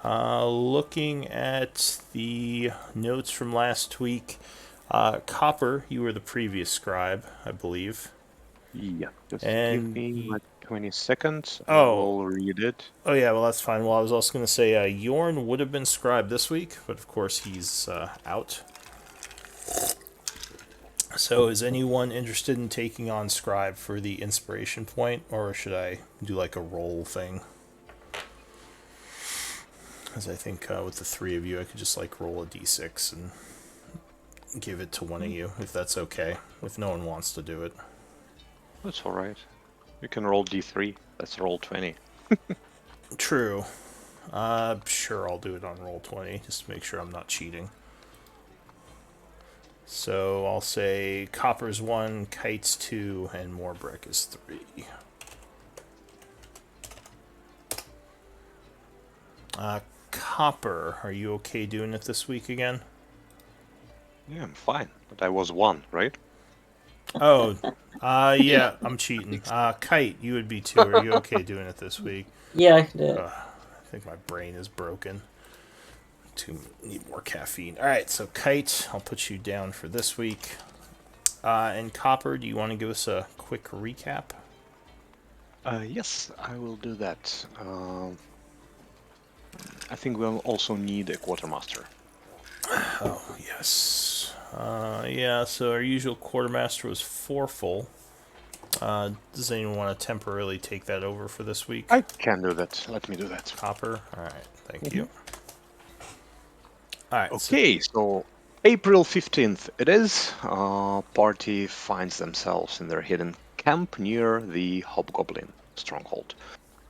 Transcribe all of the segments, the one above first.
Looking at the notes from last week, Copper, you were the previous scribe, I believe. Yeah, just give And, me like 20 seconds. I oh, will read it. oh yeah, well, that's fine. Well, I was also going to say Yorn would have been scribe this week, but of course he's out. So is anyone interested in taking on scribe for the inspiration point, or should I do like a roll thing? Because I think with the three of you, I could just like roll a d6 and give it to one of Mm, you, if that's okay, if no one wants to do it. That's all right. You can roll d3. Let's roll 20. True. Sure, I'll do it on roll 20, just to make sure I'm not cheating. So I'll say Copper's 1, Kite's 2, and Morebrick is 3. Copper, are you okay doing it this week again? Yeah, I'm fine. But I was 1, right? Oh, yeah, I'm cheating. Kite, you would be 2. Are you okay doing it this week? Yeah, I can do it. I think my brain is broken. Need more caffeine. All right, so Kite, I'll put you down for this week. And Copper, do you want to give us a quick recap? Yes, I will do that. I think we'll also need a quartermaster. Oh, yes. Yeah, so our usual quartermaster was 4 full. Does anyone want to temporarily take that over for this week? I can do that. Let me do that. Copper? Alright, thank Mhm. you. Alright, so Okay, so April 15th it is. Party finds themselves in their hidden camp near the Hobgoblin stronghold.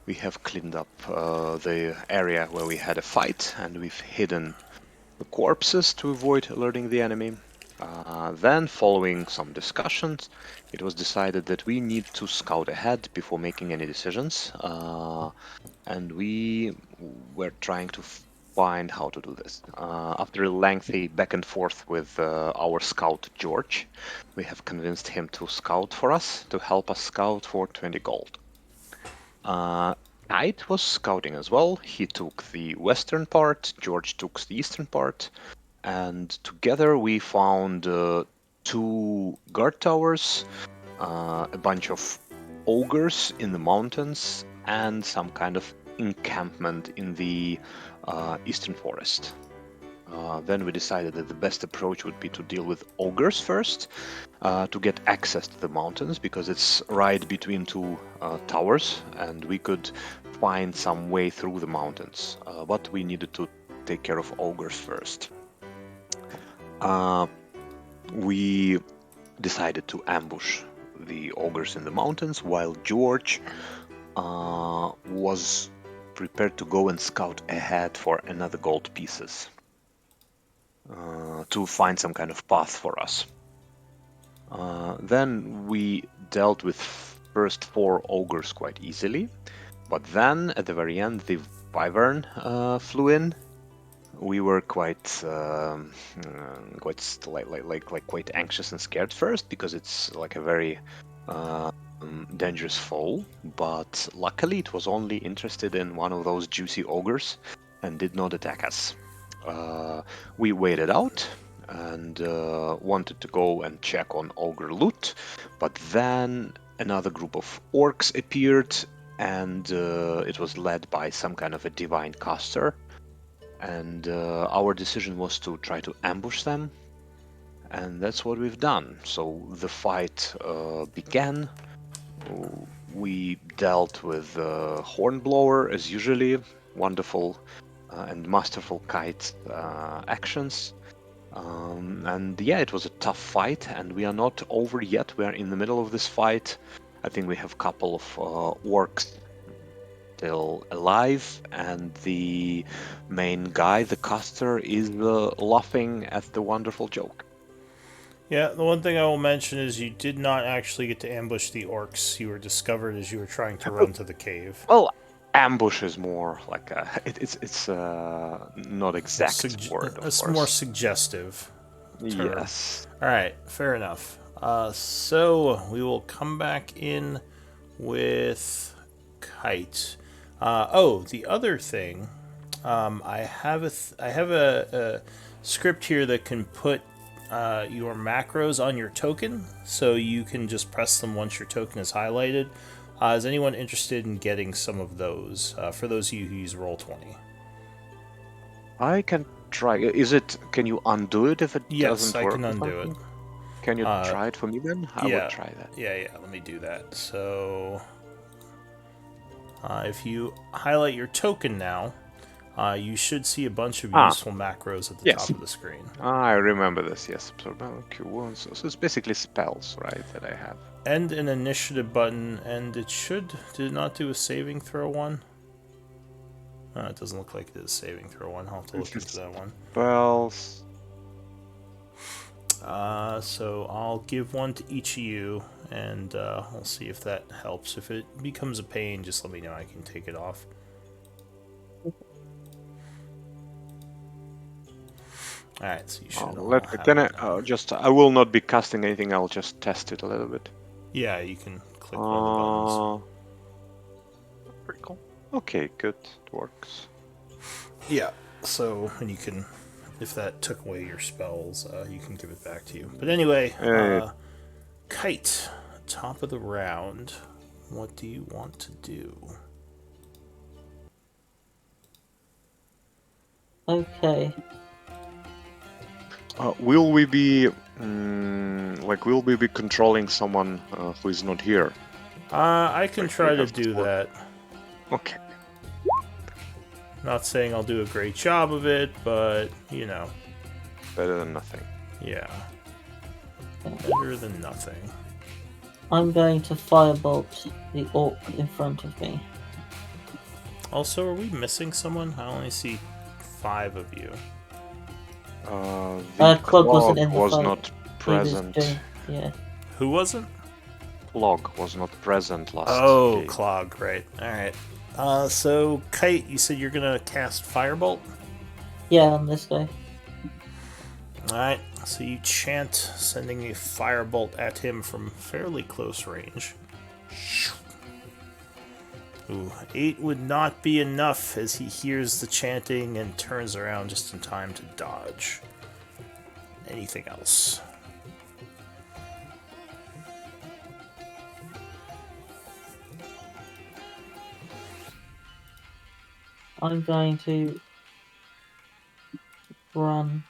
We have cleaned up the area where we had a fight, and we've hidden the corpses to avoid alerting the enemy. Then, following some discussions, it was decided that we need to scout ahead before making any decisions, and we were trying to find how to do this. After a lengthy back and forth with our scout George, we have convinced him to scout for us, to help us scout for 20 gold. Kite was scouting as well. He took the western part, George took the eastern part, and together we found 2 guard towers, a bunch of ogres in the mountains, and some kind of encampment in the eastern forest. Then we decided that the best approach would be to deal with ogres first, to get access to the mountains, because it's right between 2 towers, and we could find some way through the mountains. But we needed to take care of ogres first. We decided to ambush the ogres in the mountains, while George was prepared to go and scout ahead for another gold pieces, to find some kind of path for us. Then we dealt with first 4 ogres quite easily, but then at the very end the wyvern flew in. We were quite quite anxious and scared first, because it's like a very dangerous foe, but luckily it was only interested in one of those juicy ogres and did not attack us. We waited out and wanted to go and check on ogre loot, but then another group of orcs appeared, and it was led by some kind of a divine caster, and our decision was to try to ambush them, and that's what we've done. So the fight began. We dealt with Hornblower as usually, wonderful and masterful kite actions. And yeah, it was a tough fight, and we are not over yet. We are in the middle of this fight. I think we have a couple of orcs still alive, and the main guy, the caster, is laughing at the wonderful joke. yeah, the one thing I will mention is you did not actually get to ambush the orcs. You were discovered as you were trying to run to the cave. Well, ambush is more like it's not exact word, of That's more course. suggestive term. Yes. All right, fair enough. So we will come back in with Kite. Oh, the other thing I have a script here that can put your macros on your token, so you can just press them once your token is highlighted. Is anyone interested in getting some of those? For those of you who use Roll20. I can try. Is it? Can you undo it if it Yes, doesn't I work? can or undo it. something? Can you try it for me then? I would Yeah, try that. yeah. Let me do that. So, if you highlight your token now, you should see a bunch of useful macros at the Yes. top of the screen. I remember this. Yes, absorb Q wounds. So it's basically spells, right? That I have. And an initiative button, and it did it not do a saving throw one? It doesn't look like it is a saving throw one. I'll have to look into that one. Spells. So I'll give one to each of you, and I'll see if that helps. If it becomes a pain, just let me know. I can take it off. Alright, so you should I will not be casting anything. I'll just test it a little bit. Yeah, you can click one of the buttons. Pretty cool. Okay, good. It works. Yeah, so, and you can, if that took away your spells, you can give it back to you. But anyway, Kite, top of the round. What do you want to do? Okay. Will we be will we be controlling someone who is not here? I can try to do that. Okay. Not saying I'll do a great job of it, but you know. Better than nothing. Yeah. Better than nothing. I'm going to firebolt the orc in front of me. Also, are we missing someone? I only see 5 of you. Clog wasn't in the was fight. not present. Yeah. Who wasn't? Clog was not present last Oh, game. Clog, right. Alright. So, Kite, you said you're gonna cast Firebolt? Yeah, on this guy. Alright, so you chant, sending a Firebolt at him from fairly close range. Ooh, 8 would not be enough as he hears the chanting and turns around just in time to dodge. Anything else? I'm going to run.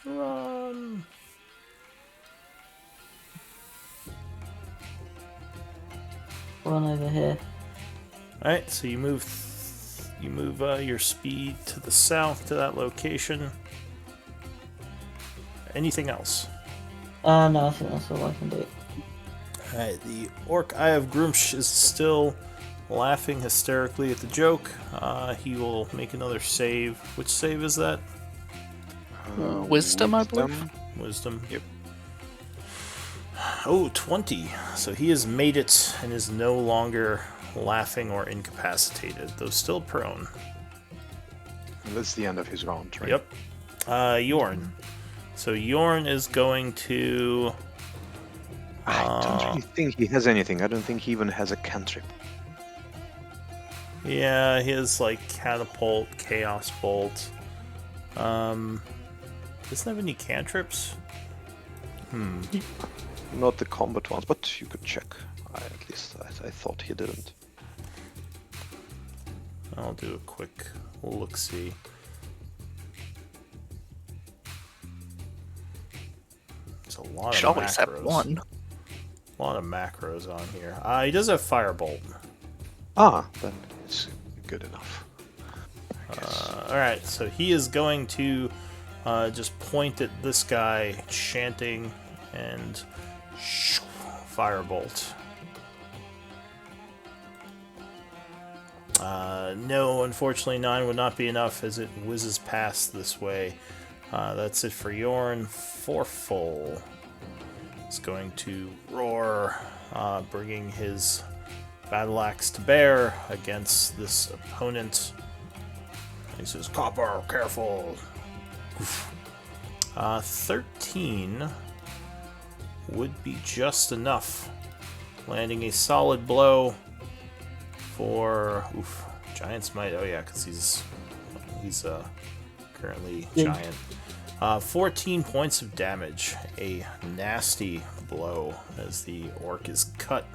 Run! Run over here. Alright, so you move your speed to the south to that location. Anything else? No, I think that's all I can do. Alright, the Orc Eye of Grumsh is still laughing hysterically at the joke. He will make another save. Which save is that? Wisdom, I believe. Wisdom. Yep. Oh, 20. So he has made it and is no longer laughing or incapacitated, though still prone. That's the end of his round, right? Yep. Yorn. So Yorn is going to... I don't really think he has anything. I don't think he even has a cantrip. Yeah, he has like Catapult, Chaos Bolt. Doesn't have any cantrips? Not the combat ones, but you could check. I thought he didn't. I'll do a quick look-see. It's a lot Should of always have macros. one. A lot of macros on here. He does have Firebolt. Then it's good enough. Alright, so he is going to just point at this guy, chanting, and Firebolt. No, unfortunately 9 would not be enough as it whizzes past this way. That's it for Yorn. Forful is going to roar, bringing his battle axe to bear against this opponent. He says, "Copper, careful." 13 would be just enough, landing a solid blow for Giant's Might. Oh yeah, because he's currently Yeah. giant. 14 points of damage. A nasty blow as the orc is cut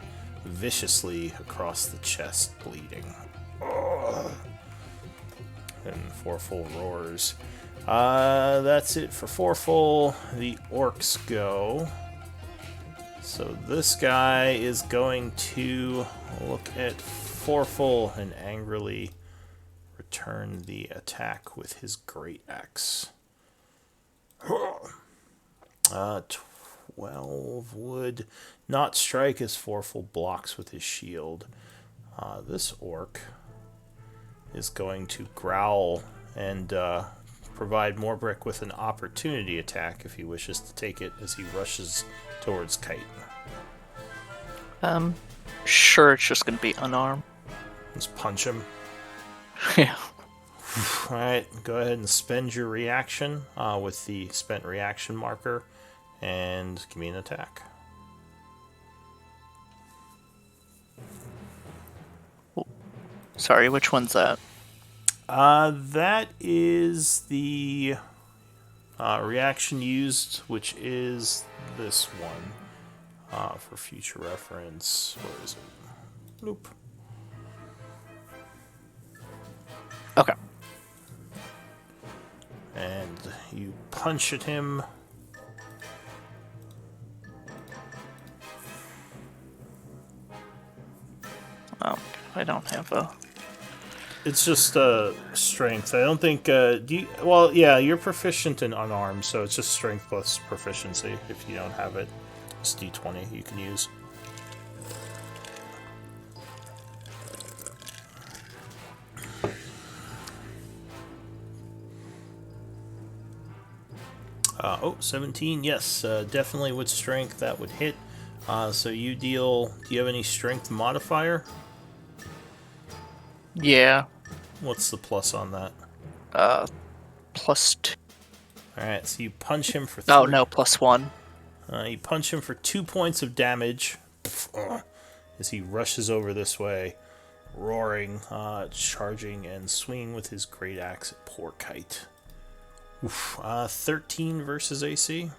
viciously across the chest, bleeding. Ugh. And Foreful roars. That's it for Foreful. The orcs go. So this guy is going to look at Foreful and angrily return the attack with his great axe. 12 would not strike as Foreful blocks with his shield. This orc is going to growl and provide Morbrick with an opportunity attack if he wishes to take it as he rushes towards Kite. Sure, it's just gonna be unarmed. Just punch him. Yeah. Alright, go ahead and spend your reaction with the spent reaction marker and give me an attack. Sorry, which one's that? That is the reaction used, which is this one. For future reference. Where is it? Nope. Okay. And you punch at him. Oh, I don't have a... It's just strength. I don't think. Well, yeah, you're proficient in unarmed, so it's just strength plus proficiency. If you don't have it, it's D20 you can use. Oh, 17. Yes, definitely with strength that would hit. So you deal. Do you have any strength modifier? Yeah. What's the plus on that? +2. Alright, so you punch him for 3. Oh, no, +1. You punch him for 2 points of damage as he rushes over this way, roaring, charging, and swinging with his great axe at poor Kite. 13 versus AC.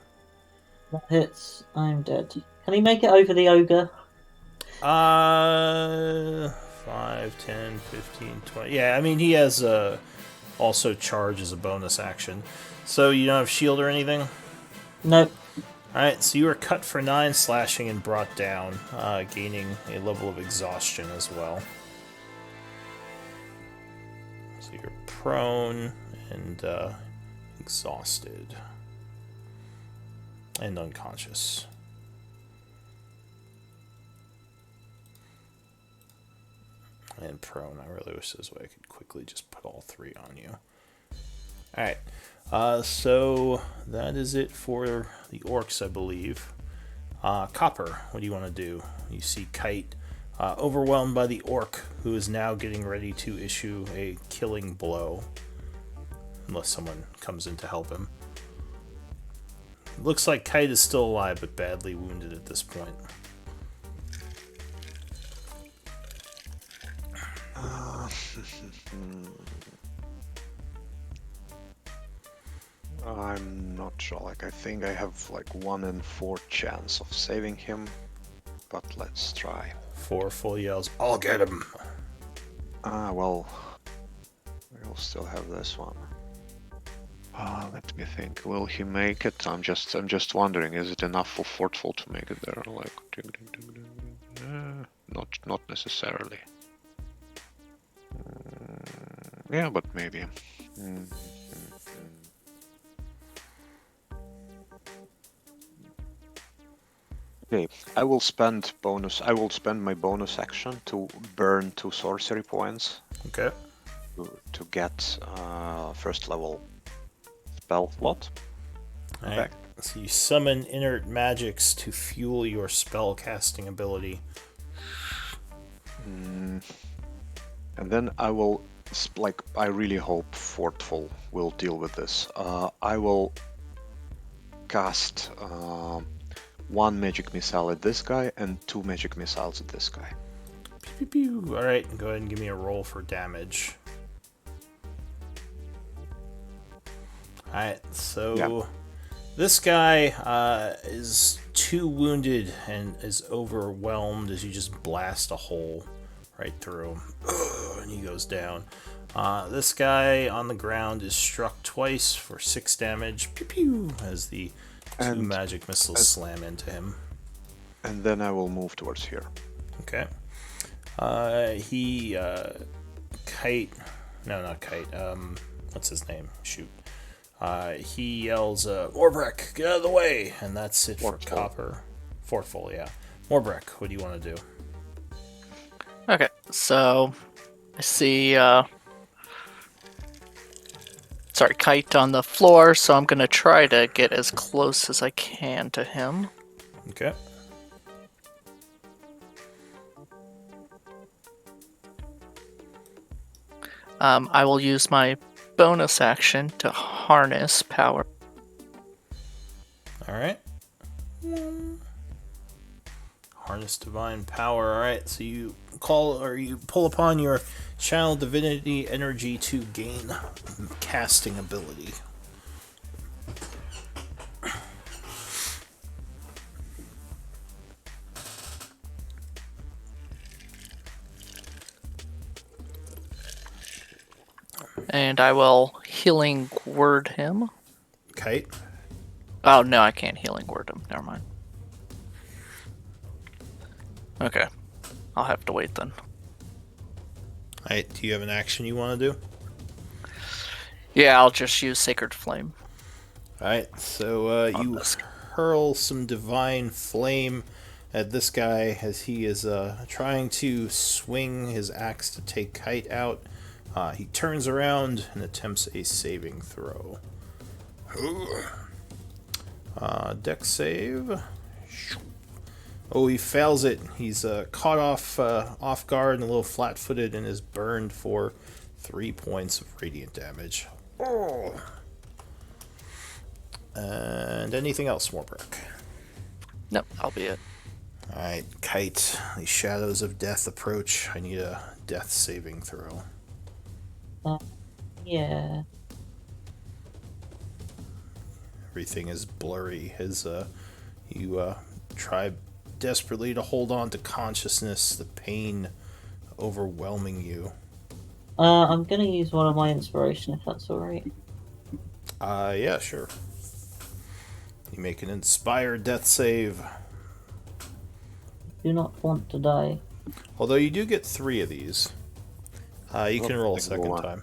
That hits. I'm dead. Can he make it over the ogre? 5, 10, 15, 20. Yeah, I mean, he has also charge as a bonus action. So you don't have shield or anything? Nope. Alright, so you are cut for 9 slashing and brought down, gaining a level of exhaustion as well. So you're prone and exhausted. And unconscious. And prone. I really wish this way I could quickly just put all 3 on you. Alright. So that is it for the orcs, I believe. Copper, what do you want to do? You see Kite overwhelmed by the orc, who is now getting ready to issue a killing blow. Unless someone comes in to help him. Looks like Kite is still alive, but badly wounded at this point. I'm not sure, like I think I have like 1 in 4 chance of saving him, but let's try. 4 full yells, I'll get him! Well, we'll still have this one. Let me think, will he make it? I'm just wondering, is it enough for Fortful to make it there? Like, not necessarily. Yeah, but maybe. Okay, I will spend my bonus action to burn 2 sorcery points. Okay. To get first level spell slot. Alright, so you summon inert magics to fuel your spell casting ability. And then I will, I really hope Fortful will deal with this. I will cast 1 magic missile at this guy and 2 magic missiles at this guy. Pew pew. Alright, go ahead and give me a roll for damage. Alright, so this guy is too wounded and is overwhelmed as you just blast a hole right through him. And he goes down. This guy on the ground is struck twice for 6 damage. Pew pew, as the two magic missiles slam into him. And then I will move towards here. Okay. Kite. No, not Kite. What's his name? Shoot. He yells, Morbrek, get out of the way! And that's it for Copper. Fortful, yeah. Morbrek, what do you want to do? Okay, so I see Kite on the floor, so I'm gonna try to get as close as I can to him. Okay. I will use my bonus action to harness power. Alright. Harness divine power. Alright, so you pull upon your channel divinity energy to gain casting ability. And I will healing word him. Kite. Oh no, I can't healing word him. Never mind. Okay. I'll have to wait then. Alright, do you have an action you want to do? Yeah, I'll just use Sacred Flame. Alright, so you hurl some divine flame at this guy as he is trying to swing his axe to take Kite out. He turns around and attempts a saving throw. Dex save. Oh, he fails it. He's caught off guard and a little flat-footed and is burned for 3 points of radiant damage. Oh. And anything else, Morbrek? Nope, I'll be it. Alright, Kite. The shadows of death approach. I need a death saving throw. Yeah. Everything is blurry as you try desperately to hold on to consciousness, the pain overwhelming you. I'm gonna use one of my inspiration if that's alright. Yeah, sure. You make an inspired death save. Do not want to die. Although you do get 3 of these. You can roll a second time.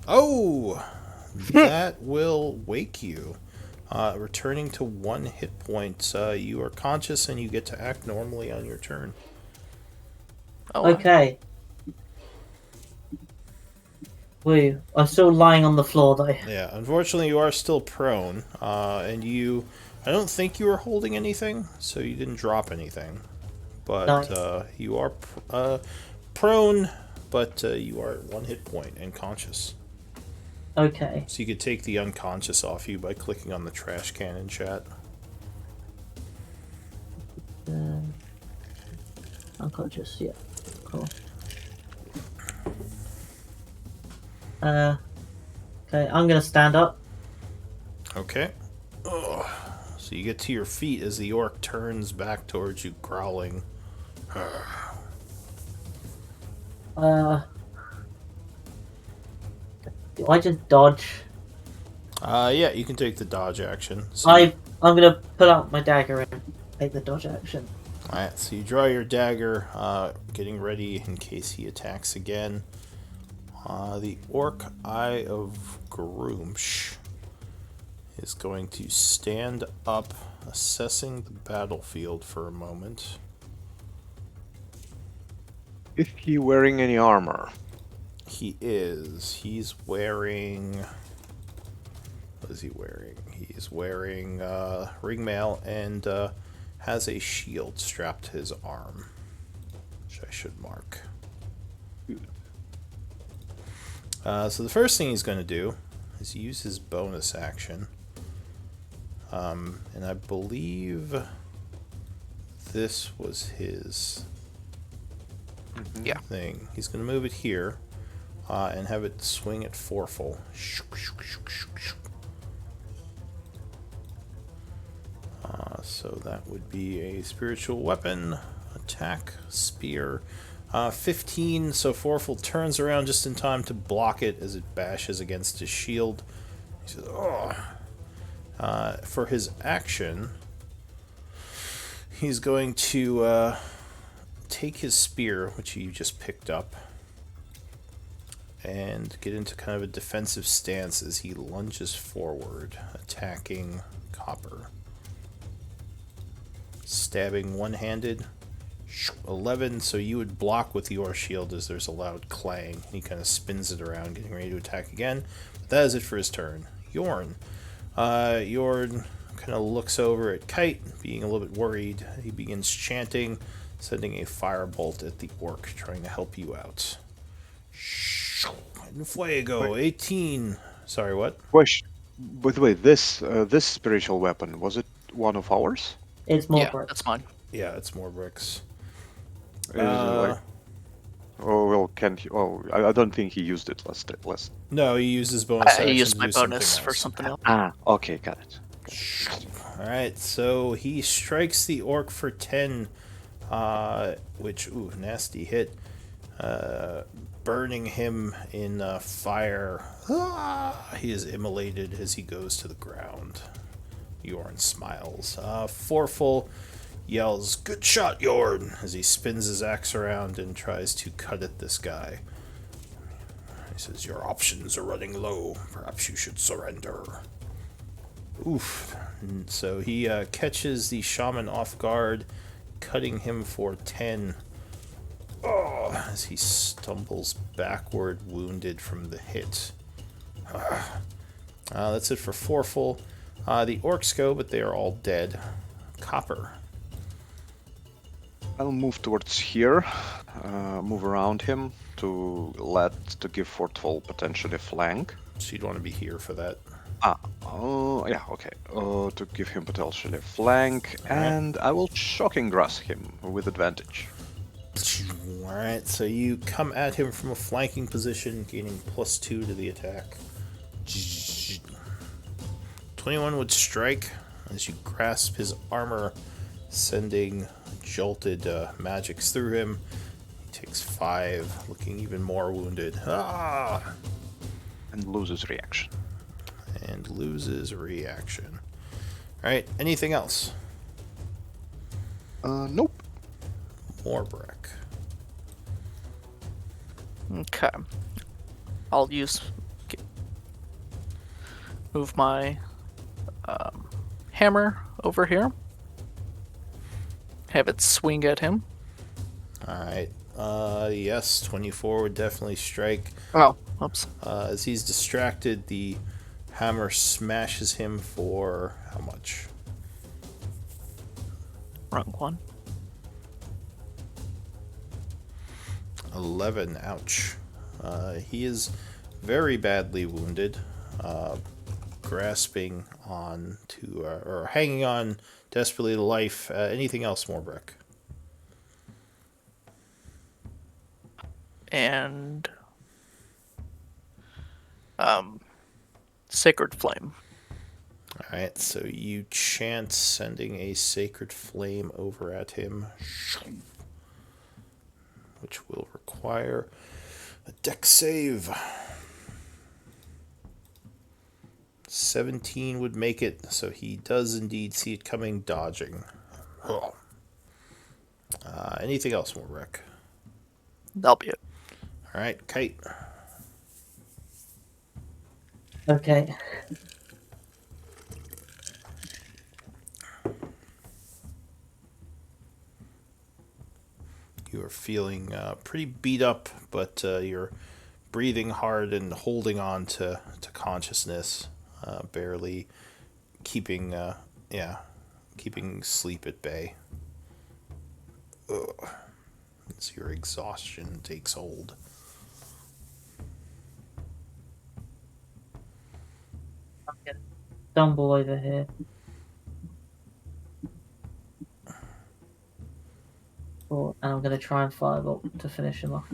Oh! That will wake you. Returning to 1 hit point. You are conscious and you get to act normally on your turn. Oh, Okay. Woo. I'm still lying on the floor though. Yeah, unfortunately you are still prone. And I don't think you were holding anything, so you didn't drop anything. But Nice. you are prone, but you are at 1 hit point and conscious. Okay. So you could take the unconscious off you by clicking on the trash can in chat. Unconscious, yeah. Cool. Okay, I'm gonna stand up. Okay. Ugh. So you get to your feet as the orc turns back towards you, growling. Do I just dodge? Yeah, you can take the dodge action. So I'm gonna put out my dagger and take the dodge action. Alright, so you draw your dagger, getting ready in case he attacks again. The Orc Eye of Groomsh is going to stand up, assessing the battlefield for a moment. Is he wearing any armor? He is. He's wearing... What is he wearing? He's wearing ringmail and has a shield strapped to his arm, which I should mark. So the first thing he's going to do is use his bonus action. And I believe this was his Yeah. thing. He's going to move it here and have it swing at foreful. So that would be a spiritual weapon, attack, spear. 15, so foreful turns around just in time to block it as it bashes against his shield. He says, oh. For his action, he's going to take his spear, which he just picked up, and get into kind of a defensive stance as he lunges forward, attacking Copper. Stabbing one-handed. 11, so you would block with your shield as there's a loud clang. He kind of spins it around, getting ready to attack again. But that is it for his turn. Yorn. Yorn kind of looks over at Kite, being a little bit worried. He begins chanting, sending a firebolt at the orc, trying to help you out. Fuego, 18. Sorry, what? Question. By the way, this spiritual weapon, was it one of ours? It's more Yeah, bricks. that's mine. Yeah, it's more bricks. Is it like? Oh well, can't he? Oh, I don't think he used it last. No, he uses bonus I action used to my do something bonus for else. something else. Ah, okay, got it. Alright, so he strikes the orc for 10, which, ooh, nasty hit. Burning him in fire. He is immolated as he goes to the ground. Yorn smiles. Foreful yells, "Good shot, Yorn!" as he spins his axe around and tries to cut at this guy. He says, "Your options are running low. Perhaps you should surrender." Oof. And so he catches the shaman off guard, cutting him for 10. Oh, as he stumbles backward, wounded from the hit. That's it for Foreful. The orcs go, but they are all dead. Copper. I'll move towards here, move around him to give Fortfall potentially flank. So you'd want to be here for that. Yeah, okay. To give him potentially flank, All right. and I will shocking grasp him with advantage. Alright, so you come at him from a flanking position, gaining +2 to the attack. 21 would strike as you grasp his armor, sending jolted magics through him. He takes 5, looking even more wounded. And loses reaction. And loses reaction. Alright, anything else? Nope. Morbrek. Okay. I'll move my hammer over here. Have it swing at him. Alright, yes, 24 would definitely strike. Oh, oops. As he's distracted, the hammer smashes him for how much? Wrong one. 11, ouch. He is very badly wounded, grasping on to, or hanging on desperately to life. Anything else, Morbrek? And Sacred Flame. Alright, so you chant, sending a sacred flame over at him, which will require a dex save. 17 would make it, so he does indeed see it coming, dodging. Anything else, Morbrek? That'll be it. Alright, Kite. Okay. You are feeling pretty beat up, but you're breathing hard and holding on to consciousness, barely keeping sleep at bay. Ugh. As your exhaustion takes hold. Stumble over here. And I'm going to try and firebolt to finish him off.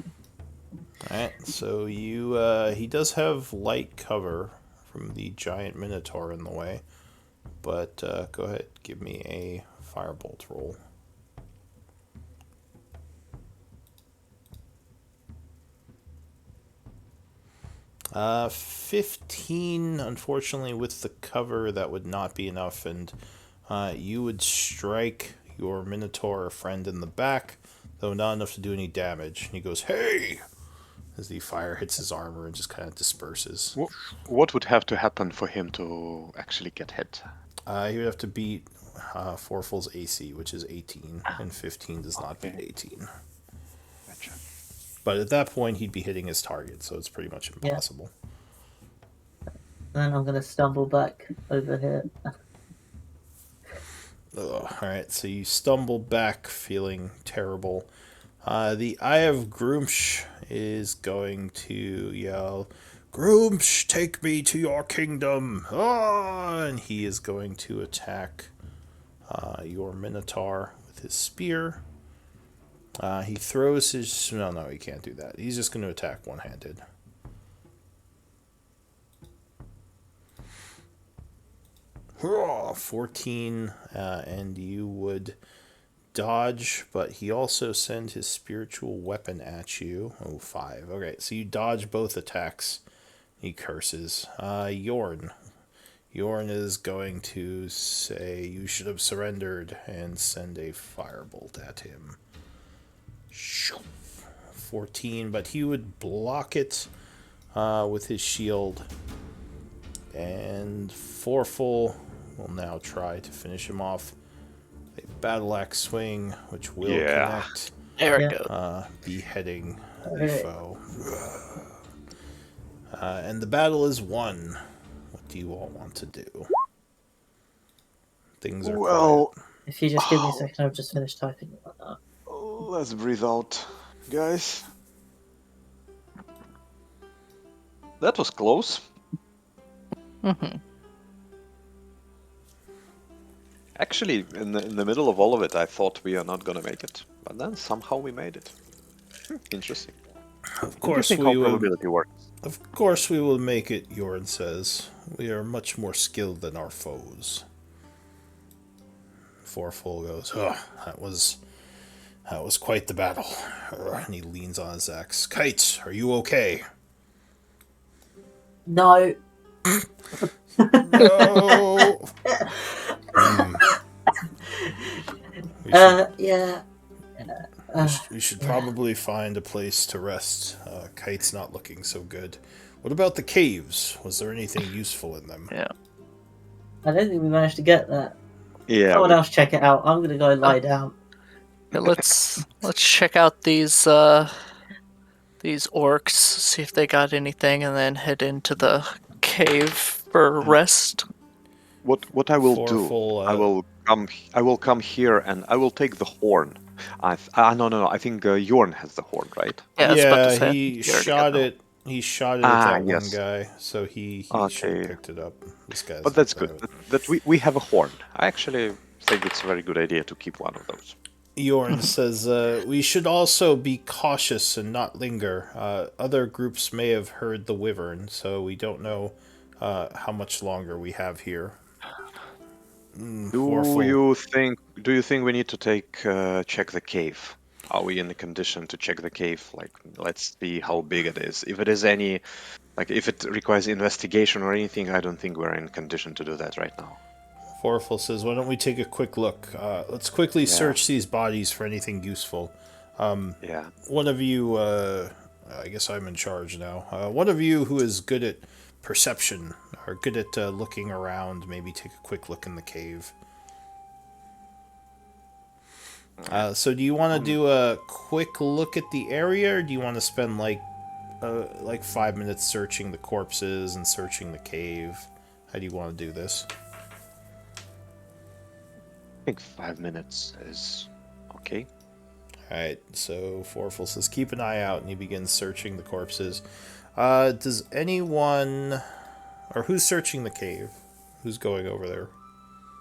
Alright, so you, he does have light cover from the giant minotaur in the way, but go ahead, give me a firebolt roll. 15, unfortunately, with the cover, that would not be enough, and you would strike your minotaur friend in the back, though not enough to do any damage. And he goes, "Hey!" as the fire hits his armor and just kind of disperses. What would have to happen for him to actually get hit? He would have to beat Forful's AC, which is 18, and 15 does not beat 18. Gotcha. But at that point, he'd be hitting his target, so it's pretty much impossible. Then I'm going to stumble back over here. Alright, so you stumble back feeling terrible. The Eye of Groomsh is going to yell, "Groomsh, take me to your kingdom!" And he is going to attack your Minotaur with his spear. He throws his... No, he can't do that. He's just going to attack one-handed. Hurrah! 14, and you would dodge, but he also sends his spiritual weapon at you. Oh, 5. Okay, so you dodge both attacks. He curses. Yorn. Yorn is going to say, "You should have surrendered," and send a firebolt at him. 14, but he would block it with his shield. And Forful will now try to finish him off. A battle axe swing, which will connect. There it goes. Beheading the foe. And the battle is won. What do you all want to do? Things are quiet. If you just give me a second, I've just finished typing it like that. Let's breathe out, guys. That was close. Mm-hmm. Actually, in the middle of all of it, I thought we are not gonna make it, but then somehow we made it. Interesting. Of course Interesting how probability works. Of course we will make it, Yorn says. We are much more skilled than our foes. Forful goes, that was quite the battle. And he leans on his axe. Kite, are you okay? No. No! Yeah. We should probably find a place to rest. Kite's not looking so good. What about the caves? Was there anything useful in them? Yeah. I don't think we managed to get that. Yeah. Someone else check it out. I'm gonna go lie down. Yeah, let's check out these orcs, see if they got anything, and then head into the cave for rest. What I will Forful, do, I will come here and I will take the horn. No. I think Yorn has the horn, right? Yeah, I was about to say, he you already got shot that. it. He shot it at that yes. one guy, so he should Okay. have picked it up. This guy's But that's not good. bad. That we have a horn. I actually think it's a very good idea to keep one of those. Yorn says, we should also be cautious and not linger. Other groups may have heard the wyvern, so we don't know how much longer we have here. Do you think we need to check the cave? Are we in the condition to check the cave? Like, let's see how big it is. If it is if it requires investigation or anything, I don't think we're in condition to do that right now. Forful says, why don't we take a quick look? Let's quickly search these bodies for anything useful. Yeah. One of you, I guess I'm in charge now. One of you who is good at perception, or good at looking around, maybe take a quick look in the cave. So do you want to do a quick look at the area, or do you want to spend like 5 minutes searching the corpses and searching the cave? How do you want to do this? I think 5 minutes is okay. Alright, so Forful says keep an eye out, and he begins searching the corpses. Does anyone... Or who's searching the cave? Who's going over there?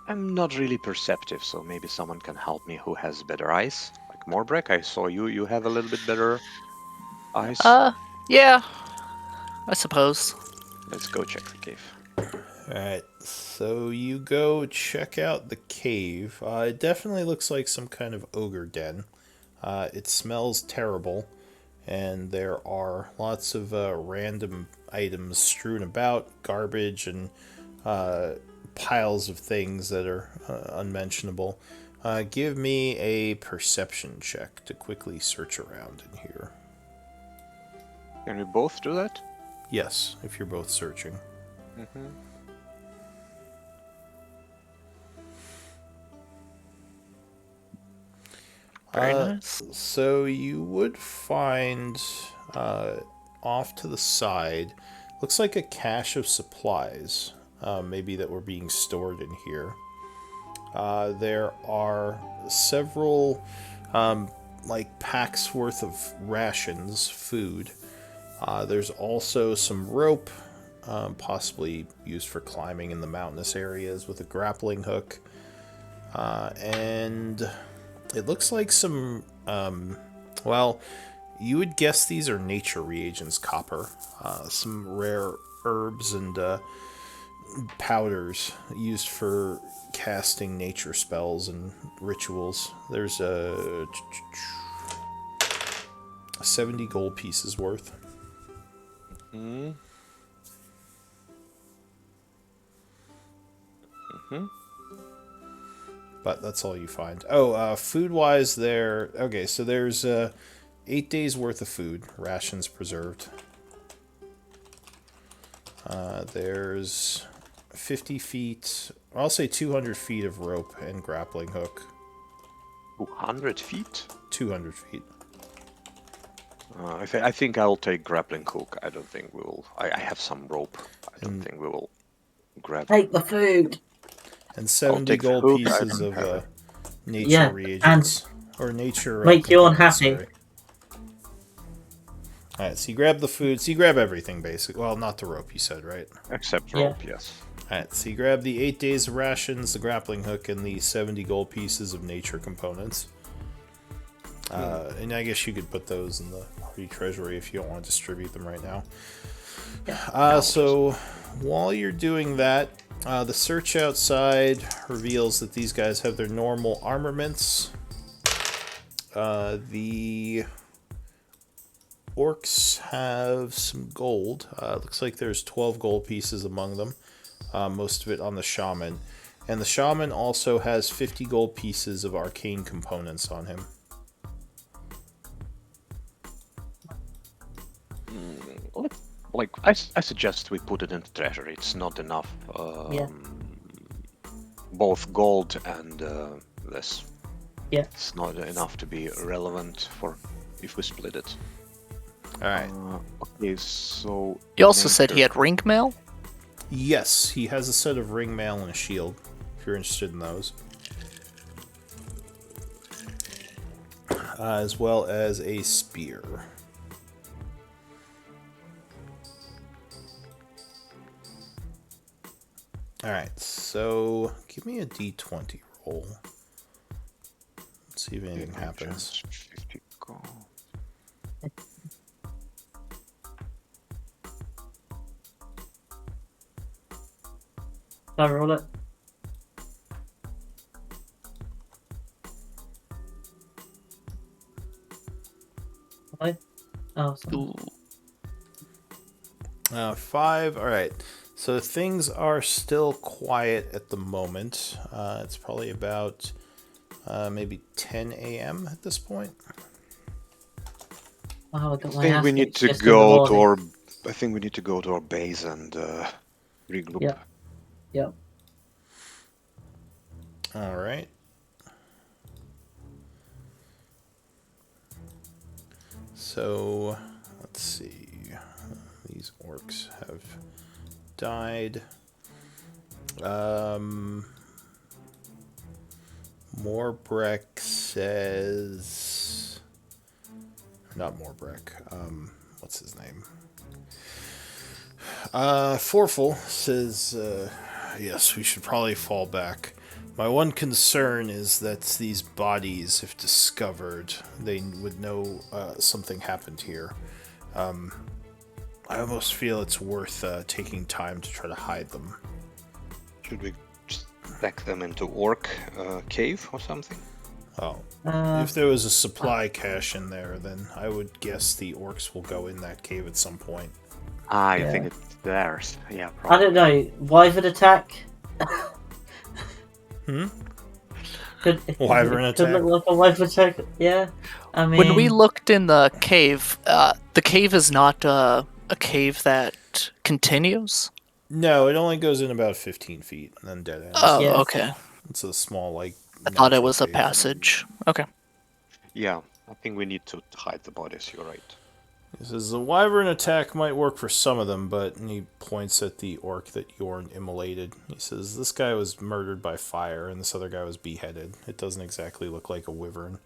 I'm not really perceptive, so maybe someone can help me who has better eyes. Like Morbreck, I saw you have a little bit better eyes. Yeah, I suppose. Let's go check the cave. Alright, so you go check out the cave. It definitely looks like some kind of ogre den. It smells terrible, and there are lots of random items strewn about, garbage and piles of things that are unmentionable. Give me a perception check to quickly search around in here. Can we both do that? Yes, if you're both searching. Mm-hmm. Very nice. So you would find off to the side, looks like a cache of supplies, maybe that were being stored in here. There are several like packs worth of rations, food. There's also some rope, possibly used for climbing in the mountainous areas with a grappling hook. And it looks like some, well, you would guess these are nature reagents, copper. Some rare herbs and powders used for casting nature spells and rituals. There's a 70 gold pieces worth. Mm-hmm. Mm-hmm. But that's all you find. Oh, food-wise, okay, so there's 8 days worth of food, rations preserved. There's 50 feet, I'll say 200 feet of rope and grappling hook. 200 feet? 200 feet. I think I'll take grappling hook. I don't think we will. I have some rope. I don't think we will grab. Take the food. And 70 take the gold hook, pieces I of don't have nature Yeah, reagents. Or nature... make you components, unhappy. sorry. Alright, so you grab the food. So you grab everything, basically. Well, not the rope, you said, right? Except Yeah. rope, yes. Alright, so you grab the 8 days of rations, the grappling hook, and the 70 gold pieces of nature components. And I guess you could put those in the party treasury if you don't want to distribute them right now. So while you're doing that, the search outside reveals that these guys have their normal armaments. The orcs have some gold. Looks like there's 12 gold pieces among them. Most of it on the shaman. And the shaman also has 50 gold pieces of arcane components on him. Like, I suggest we put it in the treasury. It's not enough. Yeah. Both gold and this. Yeah. It's not enough to be relevant for if we split it. Alright. Okay, so... You also said he had ring mail? Yes, he has a set of ring mail and a shield, if you're interested in those. As well as a spear. Alright, so give me a d20 roll. Let's see if anything happens. 50 gold. Can I roll it? Have I? Oh, sorry. Ooh. 5, alright. So things are still quiet at the moment. It's probably about maybe 10 a.m. at this point. Oh, I got my I think ass we need kicked to just in the go to morning. our... I think we need to go to our base and regroup. Yeah. Yep. Alright. So, let's see. These orcs have died. Morbreck says... Not Morbreck. What's his name? Forful says, yes, we should probably fall back. My one concern is that these bodies, if discovered, they would know something happened here. I almost feel it's worth taking time to try to hide them. Should we just back them into orc cave or something? Oh, Uh, if there was a supply cache in there, then I would guess the orcs will go in that cave at some point. I Yeah. think it's theirs. Yeah, I probably. don't know. Wyvern attack? Hmm? Could, Wyvern it could attack? look like a wyvern attack. Yeah. I mean, When we looked in the cave is not a cave that continues. No, it only goes in about 15 feet and then dead ends. Oh, Yes. okay. It's a small, like. I thought it natural was a cave. passage. Okay. Yeah, I think we need to hide the bodies. You're right. He says the wyvern attack might work for some of them, but and he points at the orc that Yorn immolated. He says this guy was murdered by fire and this other guy was beheaded. It doesn't exactly look like a wyvern.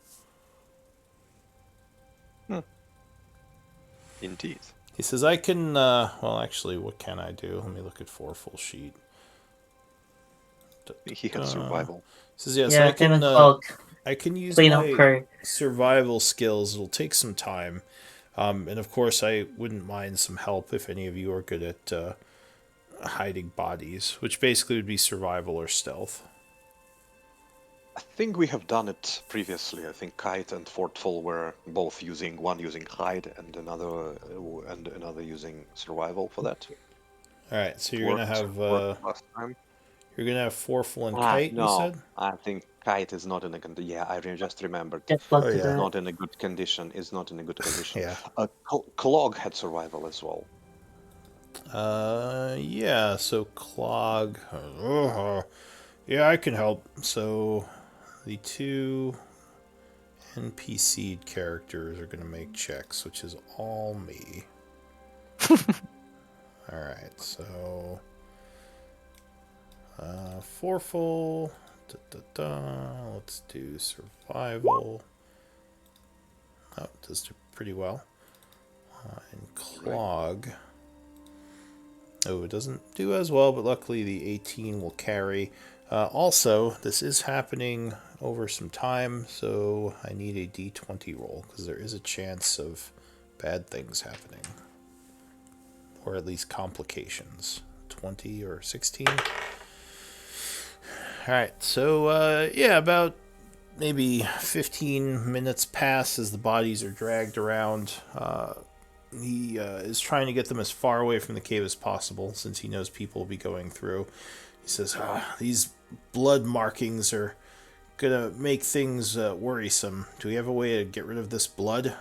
Indeed. He says I can. Well, actually, what can I do? Let me look at 4 full sheet. He had survival. He says yes. yeah, I him and can. Clog I can use clean up my crew. survival skills. It'll take some time. And of course, I wouldn't mind some help if any of you are good at hiding bodies, which basically would be survival or stealth. I think we have done it previously. I think Kite and Fortful were both one using hide and another using survival for that. All right, so you're gonna have last time. you're gonna have Forful and Kite. No, You said. I think Kite is not in a condition. Yeah, just remembered. Get blood Oh, to yeah. do it. Not in a good condition. Is not in a good condition. Yeah. Clog had survival as well. Yeah. So Clog. Yeah, I can help. So the 2 NPC'd characters are gonna make checks, which is all me. All right, so Forful. Let's do survival. Oh, it does do pretty well. And Clog. Oh, it doesn't do as well, but luckily the 18 will carry. Also, this is happening over some time, so I need a d20 roll, because there is a chance of bad things happening. Or at least complications. 20 or 16. Alright, so, yeah, about maybe 15 minutes pass as the bodies are dragged around. He is trying to get them as far away from the cave as possible, since he knows people will be going through. He says, these blood markings are gonna make things worrisome. Do we have a way to get rid of this blood?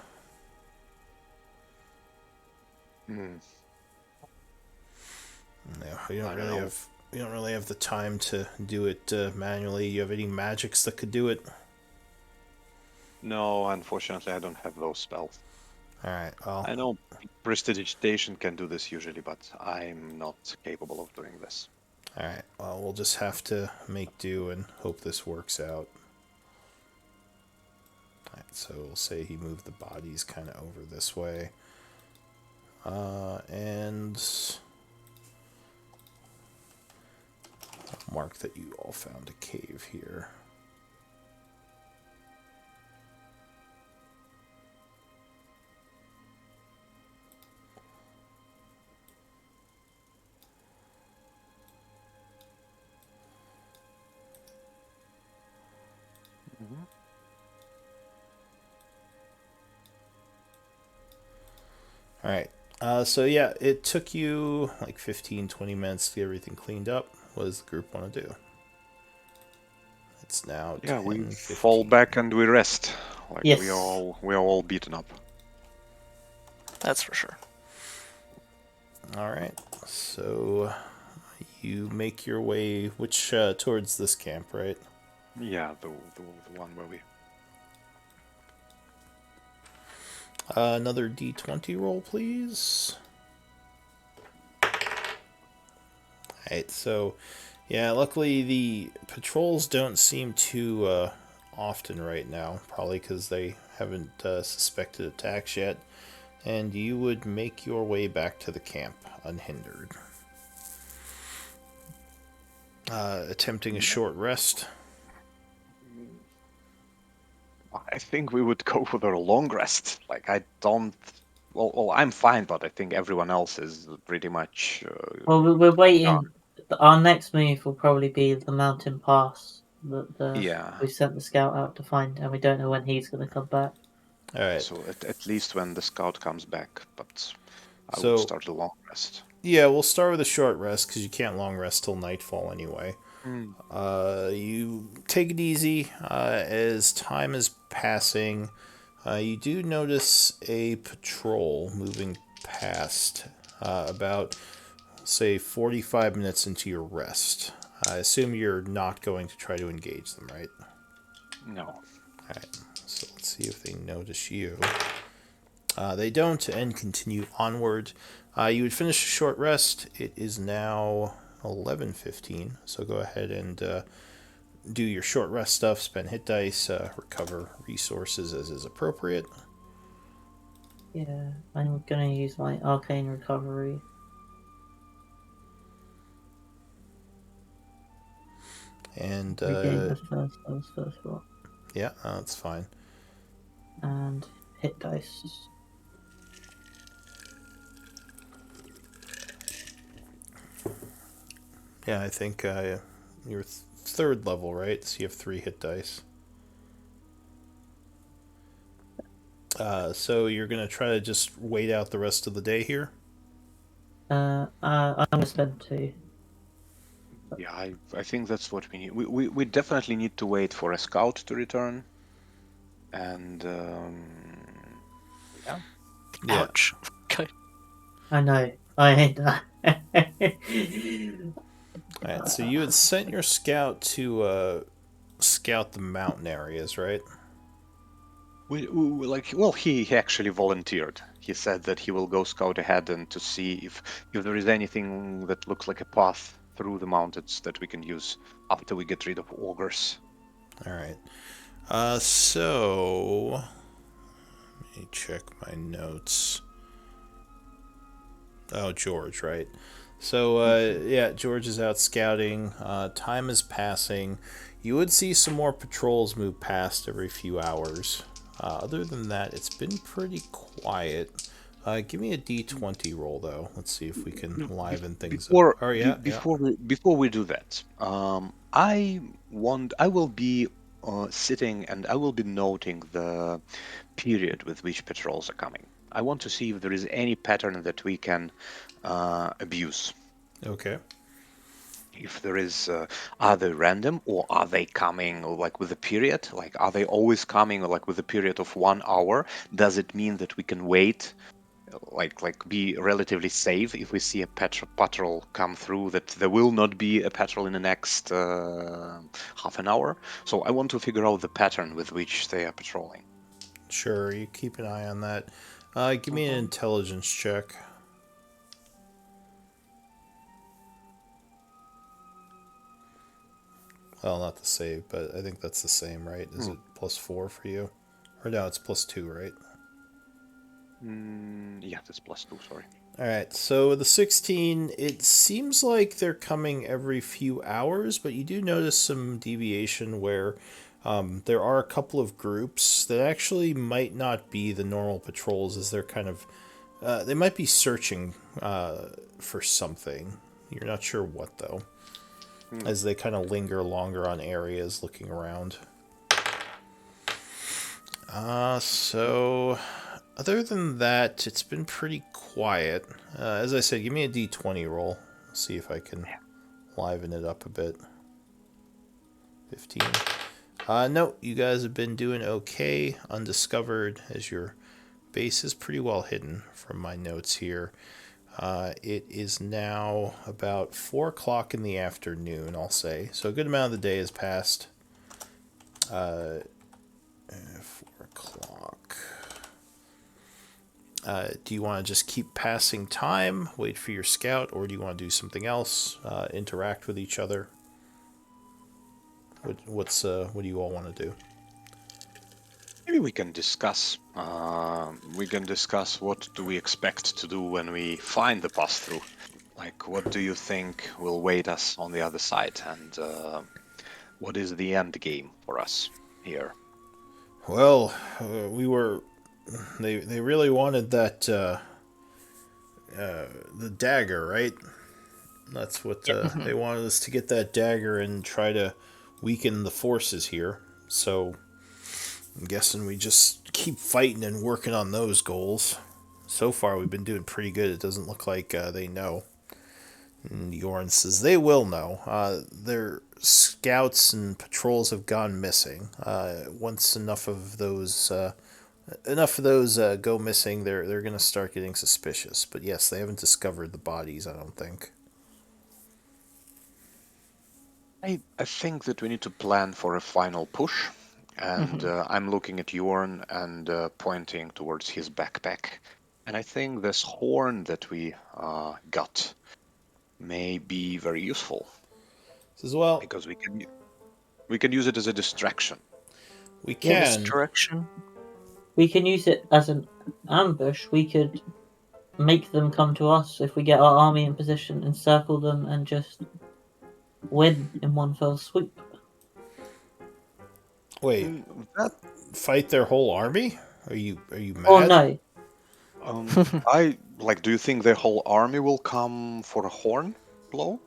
Hmm. No, we don't really have the time to do it manually. You have any magics that could do it? No, unfortunately, I don't have those spells. All right. Well, I know prestidigitation can do this usually, but I'm not capable of doing this. all right. Well, we'll just have to make do and hope this works out. All right, so we'll say he moved the bodies kind of over this way, and I'll mark that you all found a cave here. All right. So yeah, it took you like 15-20 minutes to get everything cleaned up. What does the group want to do? It's now 10, we 15. fall back and we rest. Like Yes. we are all beaten up. That's for sure. All right. So you make your way towards this camp, right? Yeah, the one where we. Another d20 roll, please. Alright, so, yeah, luckily the patrols don't seem too often right now, probably because they haven't suspected attacks yet, and you would make your way back to the camp unhindered. Attempting a short rest. I think we would go for the long rest. Like, I don't. Well, I'm fine, but I think everyone else is pretty much. Well, we're waiting. Done. Our next move will probably be the mountain pass that Yeah. we sent the scout out to find, and we don't know when he's going to come back. All right. So at least when the scout comes back, but I So- would start a long rest. Yeah, we'll start with a short rest because you can't long rest till nightfall anyway. You take it easy as time is passing. You do notice a patrol moving past about, say, 45 minutes into your rest. I assume you're not going to try to engage them, right? No. Alright, so let's see if they notice you. They don't, and continue onward. You would finish a short rest. It is now 11:15, so go ahead and do your short rest stuff, spend hit dice, recover resources as is appropriate. Yeah, I'm going to use my arcane recovery. And Regain the first one. yeah, that's fine. And hit dice. Yeah, I think you're third level, right? So you have 3 hit dice. So you're gonna try to just wait out the rest of the day here. I'm going to spend 2. Yeah, I think that's what we need. We definitely need to wait for a scout to return. And yeah. Yeah. Ouch. Okay. I know. I hate that. Alright, so you had sent your scout to scout the mountain areas, right? He actually volunteered. He said that he will go scout ahead and to see if there is anything that looks like a path through the mountains that we can use after we get rid of ogres. Alright. So let me check my notes. Oh, George, right. So, yeah, George is out scouting. Time is passing. You would see some more patrols move past every few hours. Other than that, it's been pretty quiet. Give me a D20 roll, though. Let's see if we can liven things up. Oh, yeah, Before we do that, I will be sitting and I will be noting the period with which patrols are coming. I want to see if there is any pattern that we can abuse. Okay. If there is, are they random or are they coming like with a period? Like, are they always coming like with a period of 1 hour? Does it mean that we can wait, like be relatively safe if we see a patrol come through, that there will not be a patrol in the next half an hour? So I want to figure out the pattern with which they are patrolling. Sure, you keep an eye on that. Give me an intelligence check. Well, not the save, but I think that's the same, right? Is it +4 for you? Or no, it's +2, right? Yeah, that's +2, sorry. Alright, so the 16, it seems like they're coming every few hours, but you do notice some deviation where there are a couple of groups that actually might not be the normal patrols, as they're kind of... they might be searching for something. You're not sure what, though. As they kind of linger longer on areas looking around. So... Other than that, it's been pretty quiet. As I said, give me a D20 roll. See if I can liven it up a bit. 15. No, you guys have been doing okay. Undiscovered, as your base is pretty well hidden from my notes here. It is now about 4 o'clock in the afternoon, I'll say. So a good amount of the day has passed. 4 o'clock. Do you want to just keep passing time, wait for your scout, or do you want to do something else, interact with each other? What do you all want to do? Maybe we can discuss. We can discuss what do we expect to do when we find the pass through. Like, what do you think will wait us on the other side, and what is the end game for us here? Well, we were. They really wanted that the dagger, right? That's what Mhm. they wanted us to get that dagger and try to weaken the forces here. So I'm guessing we just keep fighting and working on those goals. So far, we've been doing pretty good. It doesn't look like they know. And Yorn says they will know. Their scouts and patrols have gone missing. Once enough of those go missing, they're gonna start getting suspicious. But yes, they haven't discovered the bodies. I don't think. I think that we need to plan for a final push, and Mhm. I'm looking at Jorn and pointing towards his backpack. And I think this horn that we got may be very useful Says well, because we can use it as a distraction. we Yes. can. Direction. We can use it as an ambush. We could make them come to us if we get our army in position, encircle them, and just win in one fell swoop. Wait, That fight their whole army? Are you Or mad? no, I like. Do you think the whole army will come for a horn blow?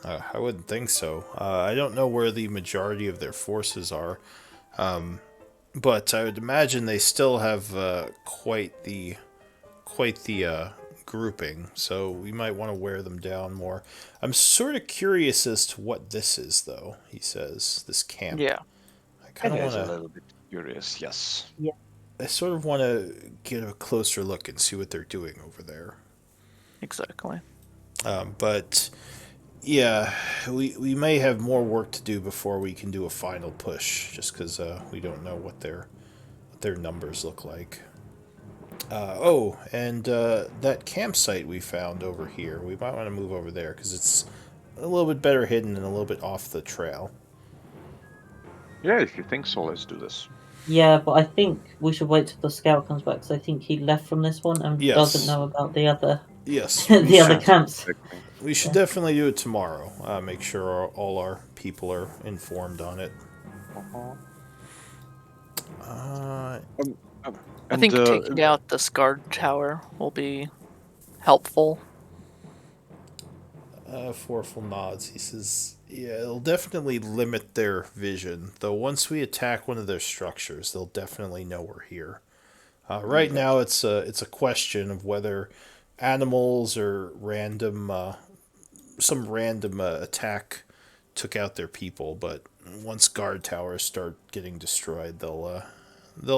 I wouldn't think so. I don't know where the majority of their forces are, but I would imagine they still have quite the grouping. So we might want to wear them down more. I'm sort of curious as to what this is, though. He says this camp. Yeah, I It kind of want is a to. little bit curious, yes. I sort of want to get a closer look and see what they're doing over there. exactly. But yeah, we may have more work to do before we can do a final push, just because we don't know what their numbers look like. And that campsite we found over here, we might want to move over there because it's a little bit better hidden and a little bit off the trail. Yeah, if you think so, let's do this. yeah, but I think we should wait till the scout comes back because I think he left from this one and doesn't Yes, know about the other yes, the other Yeah, camps. exactly. we should Yeah. definitely do it tomorrow. Make sure all our people are informed on it. Uh-huh. Uh, Um, um, I and think taking out this guard tower will be helpful. Forful nods. He says, "Yeah, it'll definitely limit their vision. Though once we attack one of their structures, they'll definitely know we're here. Right yeah. now, it's a question of whether animals or some random attack took out their people. But once guard towers start getting destroyed, they'll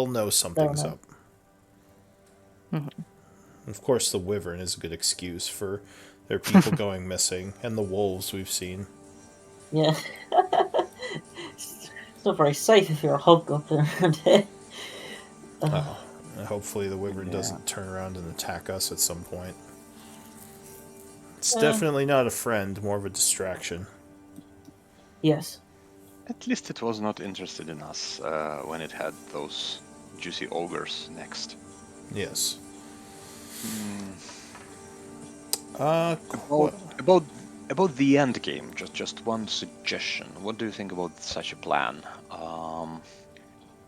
know Fair something's enough. up. Mhm. Of course, the wyvern is a good excuse for their people going missing, and the wolves we've seen. Yeah. It's not very safe if you're a hobgoblin around here. Oh, hopefully the wyvern Yeah. doesn't turn around and attack us at some point. It's Uh, definitely not a friend, more of a distraction. yes. At least it was not interested in us when it had those juicy ogres next. Yes. Hmm. Uh, About about about the end game, just one suggestion. What do you think about such a plan?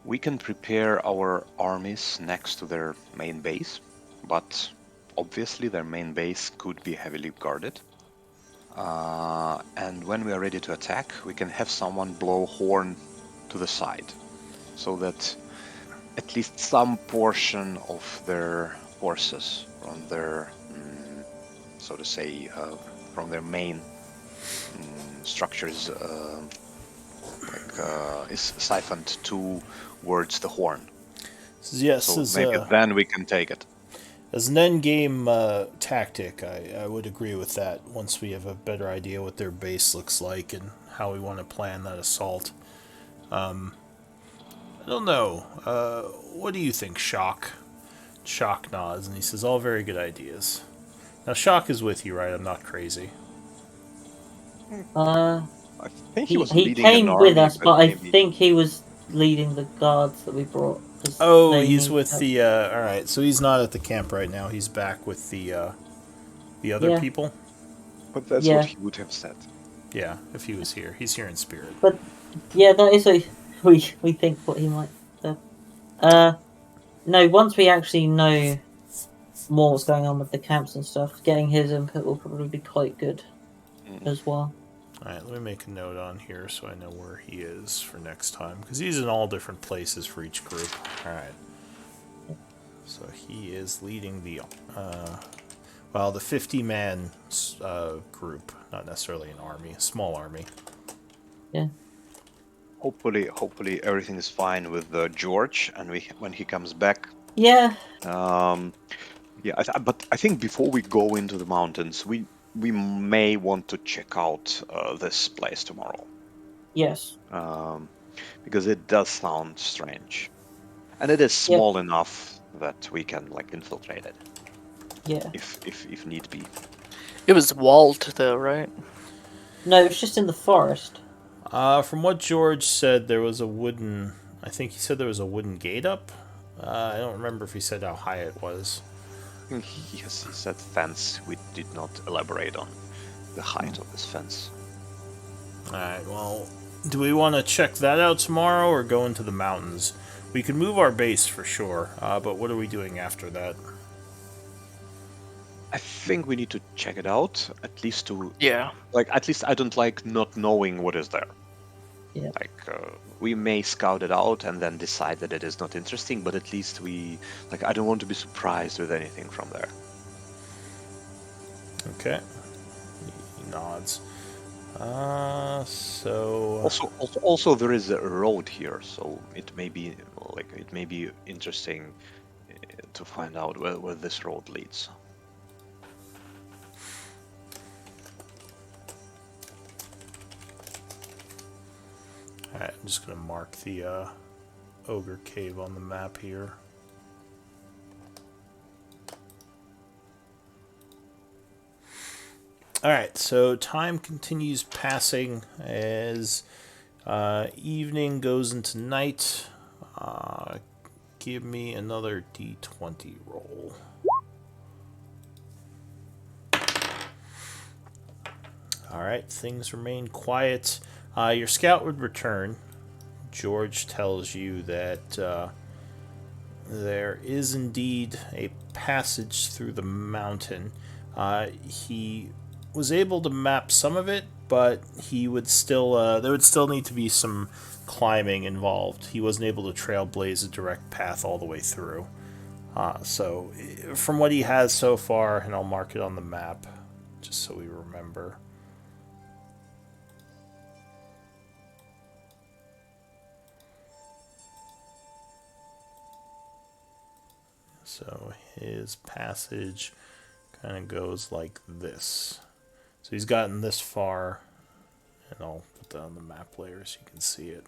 We can prepare our armies next to their main base, but obviously their main base could be heavily guarded. And when we are ready to attack, we can have someone blow horn to the side, so that at least some portion of their forces from their, so to say, from their main structures, is siphoned towards the horn. yes, So maybe then we can take it. as an end game tactic, I would agree with that. Once we have a better idea what their base looks like and how we want to plan that assault. I don't know. What do you think, Shock? Shock nods and he says, "All very good ideas." Now, Shock is with you, right? I'm not crazy. Uh, I think he he was he leading an came army, with us, but I maybe. think he was leading the guards that we brought. 'Cause Oh, they he's need with help. the. All right, so he's not at the camp right now. He's back with the other Yeah. people. But that's Yeah. what he would have said. Yeah, if he was here. He's here in spirit. But yeah, that is a we think what he might have. No, once we actually know more what's going on with the camps and stuff, getting his input will probably be quite good as well. Alright, let me make a note on here so I know where he is for next time. Because he's in all different places for each group. Alright. So he is leading the, the 50-man group. Not necessarily an army, a small army. Yeah. Hopefully everything is fine with George, and when he comes back. Yeah. But I think before we go into the mountains, we may want to check out this place tomorrow. Yes. Because it does sound strange, and it is small enough that we can infiltrate it. Yeah. If need be. It was walled, though, right? No, it's just in the forest. From what George said, there was a wooden... I think he said there was a wooden gate up. I don't remember if he said how high it was. Yes, he said fence. We did not elaborate on the height of this fence. Alright, well, do we want to check that out tomorrow or go into the mountains? We could move our base for sure, but what are we doing after that? I think we need to check it out, at least to... Yeah. At least I don't like not knowing what is there. Yeah. We may scout it out and then decide that it is not interesting, but at least I don't want to be surprised with anything from there. Okay. He nods. So... Also, there is a road here, so it may be interesting to find out where this road leads. Alright, I'm just going to mark the ogre cave on the map here. Alright, so time continues passing as evening goes into night. Give me another d20 roll. Alright, things remain quiet. Your scout would return. George tells you that there is indeed a passage through the mountain. He was able to map some of it, but he would still there would still need to be some climbing involved. He wasn't able to trailblaze a direct path all the way through. So from what he has so far, and I'll mark it on the map just so we remember. So his passage kind of goes like this. So he's gotten this far, and I'll put that on the map layer so you can see it.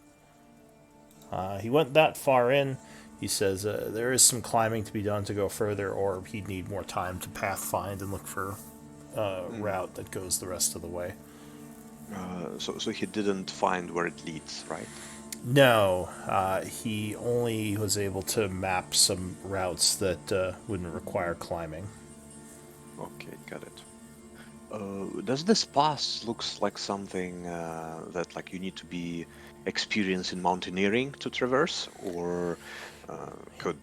He went that far in. He says there is some climbing to be done to go further, or he'd need more time to path find and look for a route that goes the rest of the way. So he didn't find where it leads, right? No, he only was able to map some routes that wouldn't require climbing. Okay, got it. Does this pass looks like something that you need to be experienced in mountaineering to traverse, or could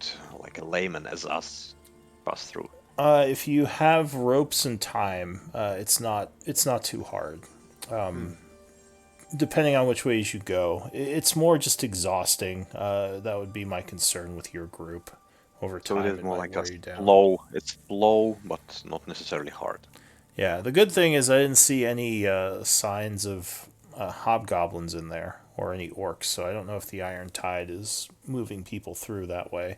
a layman as us pass through? If you have ropes and time, it's not too hard. Depending on which ways you go, it's more just exhausting. That would be my concern with your group. Over time, so it is more like a down. slow. It's slow, but not necessarily hard. Yeah, the good thing is I didn't see any signs of hobgoblins in there or any orcs, so I don't know if the Iron Tide is moving people through that way.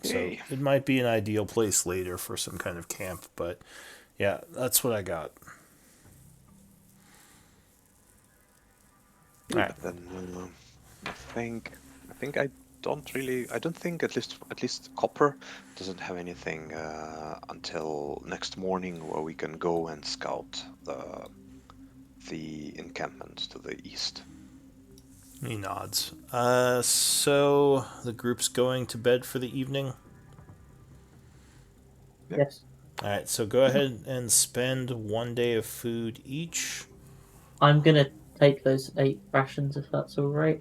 So it might be an ideal place later for some kind of camp, but yeah, that's what I got. All right. Then I think I don't think at least Copper doesn't have anything until next morning, where we can go and scout the encampment to the east. He nods. So the group's going to bed for the evening? Yes. Alright, so go ahead and spend 1 day of food each. I'm gonna take those 8 rations if that's all right.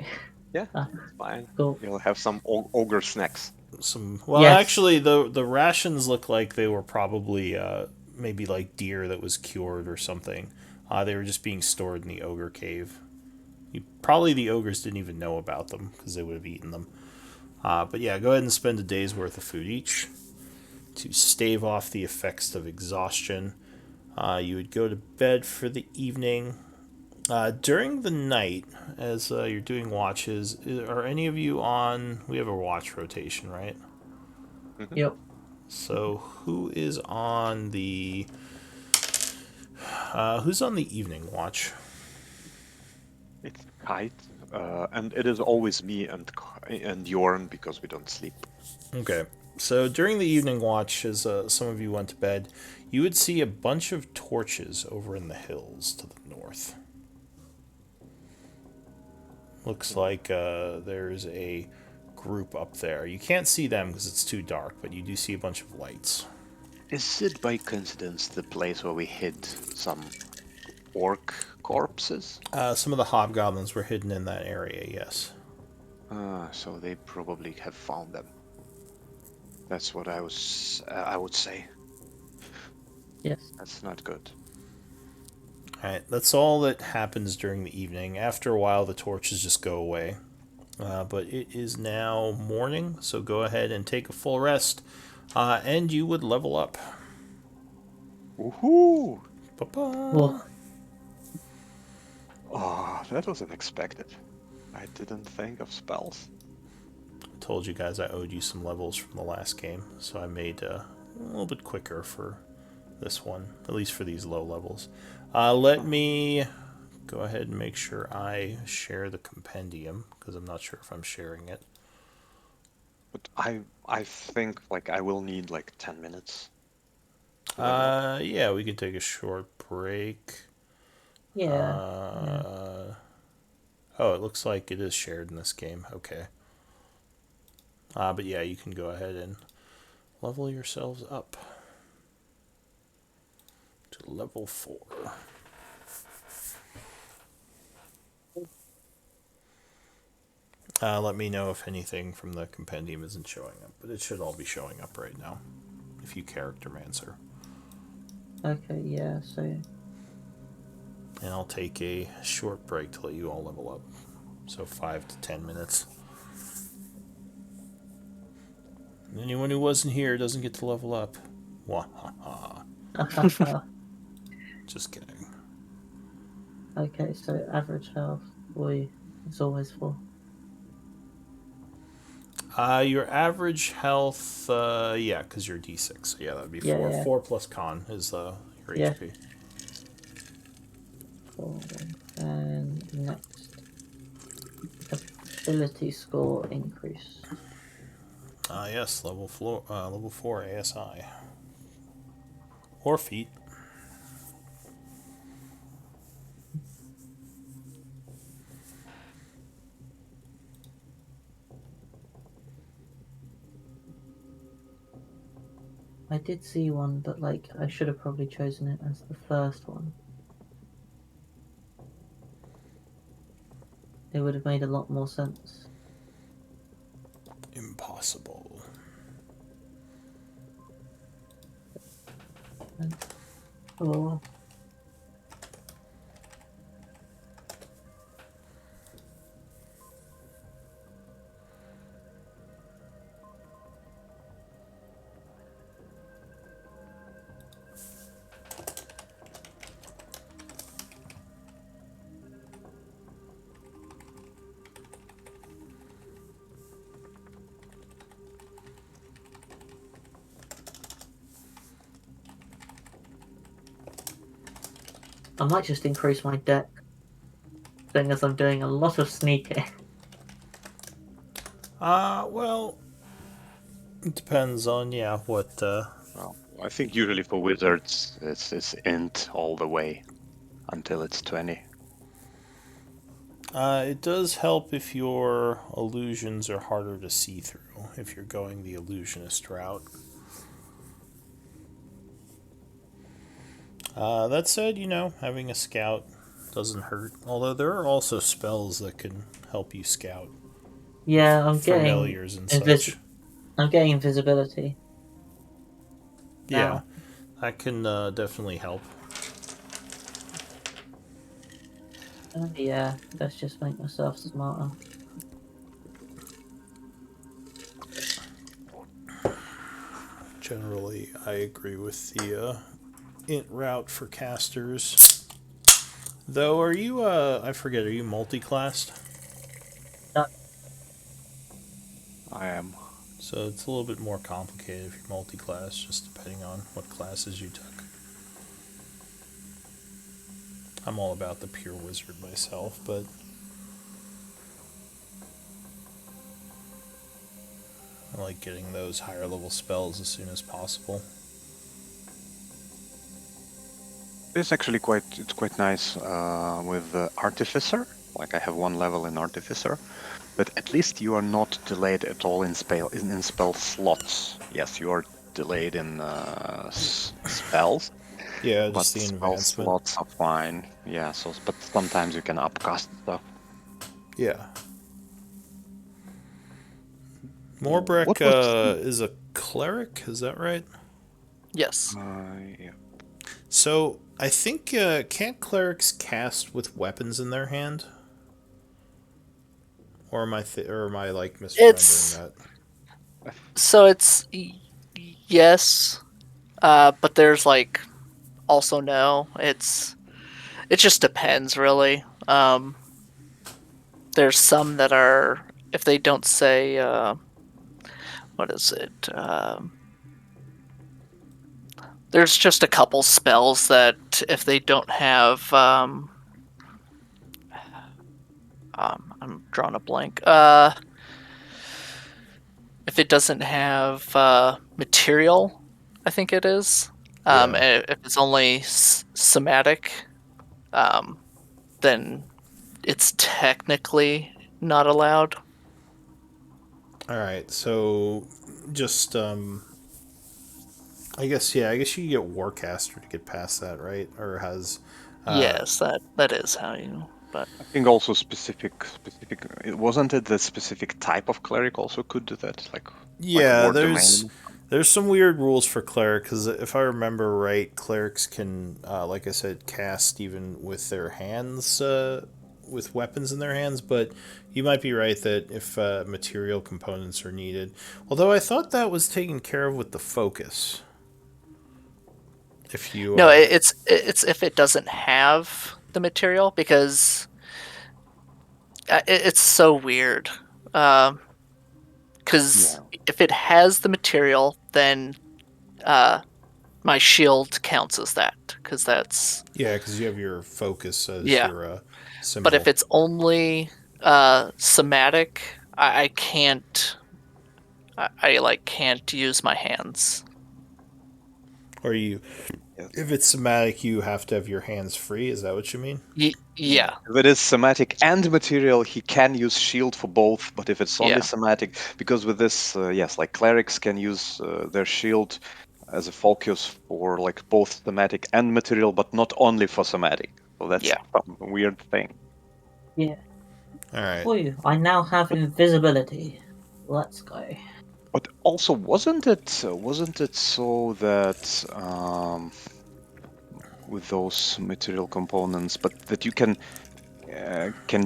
Yeah, Ah, it's fine. cool. You'll have some ogre snacks. Well, Yes. actually, the rations look like they were probably maybe like deer that was cured or something. They were just being stored in the ogre cave. Probably the ogres didn't even know about them because they would have eaten them. But yeah, go ahead and spend a day's worth of food each to stave off the effects of exhaustion. You would go to bed for the evening. During the night, as you're doing watches, are any of you on? We have a watch rotation, right? Mhm. Yep. So who is on the who's on the evening watch? It's kite, and it is always me and Jorn because we don't sleep. Okay. So during the evening watch, as some of you went to bed, you would see a bunch of torches over in the hills to the north. Looks like there's a group up there. You can't see them because it's too dark, but you do see a bunch of lights. Is it by coincidence the place where we hid some orc corpses? Some of the hobgoblins were hidden in that area, yes. So they probably have found them. That's what I would say. Yes. That's not good. Alright, that's all that happens during the evening. After a while, the torches just go away. But it is now morning, so go ahead and take a full rest, and you would level up. Woohoo! Ba-ba. Well, Oh, that was unexpected. I didn't think of spells. Told you guys I owed you some levels from the last game, so I made a little bit quicker for this one, at least for these low levels. Let me go ahead and make sure I share the compendium, because I'm not sure if I'm sharing it. But I think like I will need like 10 minutes. to level up. Yeah, we could take a short break. yeah. Oh, it looks like it is shared in this game. Okay. But yeah, you can go ahead and level yourselves up to level 4. Let me know if anything from the compendium isn't showing up, but it should all be showing up right now if you character mancer. Okay, yeah, so And I'll take a short break to let you all level up. So 5 to 10 minutes. And anyone who wasn't here doesn't get to level up. Wahaha. Just kidding. okay, so average health, boy, it's always full. Your average health, yeah, because you're D6. So yeah, that would be Yeah, 4. yeah. 4 plus con is your Yeah. HP. Cool. And next, ability score increase. Yes, level 4 ASI. Or feet. I did see one, but like I should have probably chosen it as the first one. It would have made a lot more sense. Impossible. Oh, I might just increase my deck, seeing as I'm doing a lot of sneaking. Well, it depends on, yeah, what, Well, I think usually for wizards it's int all the way until it's 20. It does help if your illusions are harder to see through, if you're going the illusionist route. That said, having a scout doesn't hurt. Although there are also spells that can help you scout. Yeah, I'm getting Familiars and such. I'm getting invisibility. Yeah, Now. that can definitely help. Yeah, let's just make myself smarter. Generally, I agree with the int route for casters. Though, are you, I forget, are you multi-classed? No, I am. So it's a little bit more complicated if you're multi-class, just depending on what classes you took. I'm all about the pure wizard myself, but I like getting those higher level spells as soon as possible. It's actually quite nice with Artificer. Like I have one level in Artificer, but at least you are not delayed at all in spell slots. Yes, you are delayed in spells, Yeah, but just the spell advancement. slots are fine. Yeah, but sometimes you can upcast stuff. Yeah. Morbrek What was? is a cleric, is that right? Yes. Yeah. So I think can't clerics cast with weapons in their hand? Or am I like misremembering It's that? so it's yes, but there's like also no. It just depends really. There's some that are if they don't say what is it? There's just a couple spells that if they don't have I'm drawing a blank. If it doesn't have material, I think it is. Yeah. If it's only somatic, um, then it's technically not allowed. All right. So just I guess I guess you can get Warcaster to get past that, right? Or has Yes, that is how you. But I think also specific. It wasn't it the specific type of cleric also could do that, like yeah, ward there's domain. there's some weird rules for cleric because if I remember right, clerics can, like I said, cast even with their hands, with weapons in their hands. But you might be right that if material components are needed, although I thought that was taken care of with the focus. If you, no, it's if it doesn't have the material because it's so weird. Because if it has the material, then my shield counts as that because that's yeah, because you have your focus as yeah. your But if symbol. it's only somatic, I can't. I like can't use my hands. Or you, Yeah. if it's somatic, you have to have your hands free. Is that what you mean? Yeah, If it is somatic and material, he can use shield for both. But if it's only yeah, somatic, because with this, yes, like clerics can use their shield as a focus for like both somatic and material, but not only for somatic. So that's yeah. a weird thing. yeah. All right. Woo, I now have invisibility. Let's go. But also, wasn't it so that with those material components, but that you can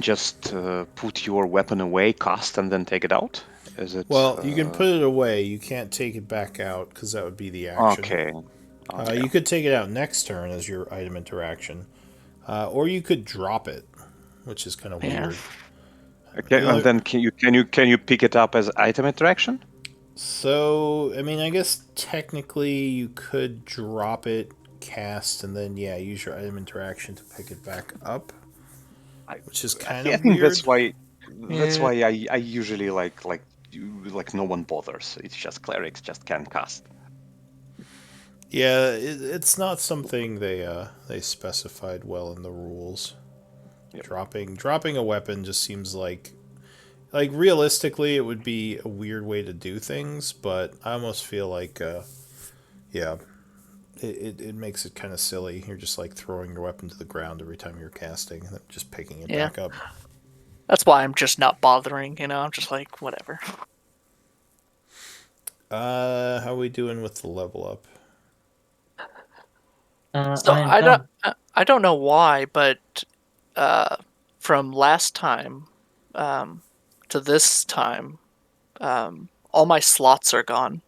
just put your weapon away, cast, and then take it out? Is it Well, you can put it away. You can't take it back out because that would be the action. okay? Okay. You could take it out next turn as your item interaction, or you could drop it, which is kind of Yeah. weird. Okay, and then can you pick it up as item interaction? So, I mean, I guess technically you could drop it, cast, and then use your item interaction to pick it back up, I, which is I kind think I of think weird. that's why I usually like no one bothers. It's just clerics just can cast. Yeah, it's not something they specified well in the rules. Yep. Dropping a weapon just seems like realistically it would be a weird way to do things, but I almost feel like yeah, it makes it kind of silly. You're just like throwing your weapon to the ground every time you're casting, and then just picking it Yeah. back up. That's why I'm just not bothering. I'm just like whatever. How are we doing with the level up? So I am done. I don't know why, but from last time to this time, all my slots are gone.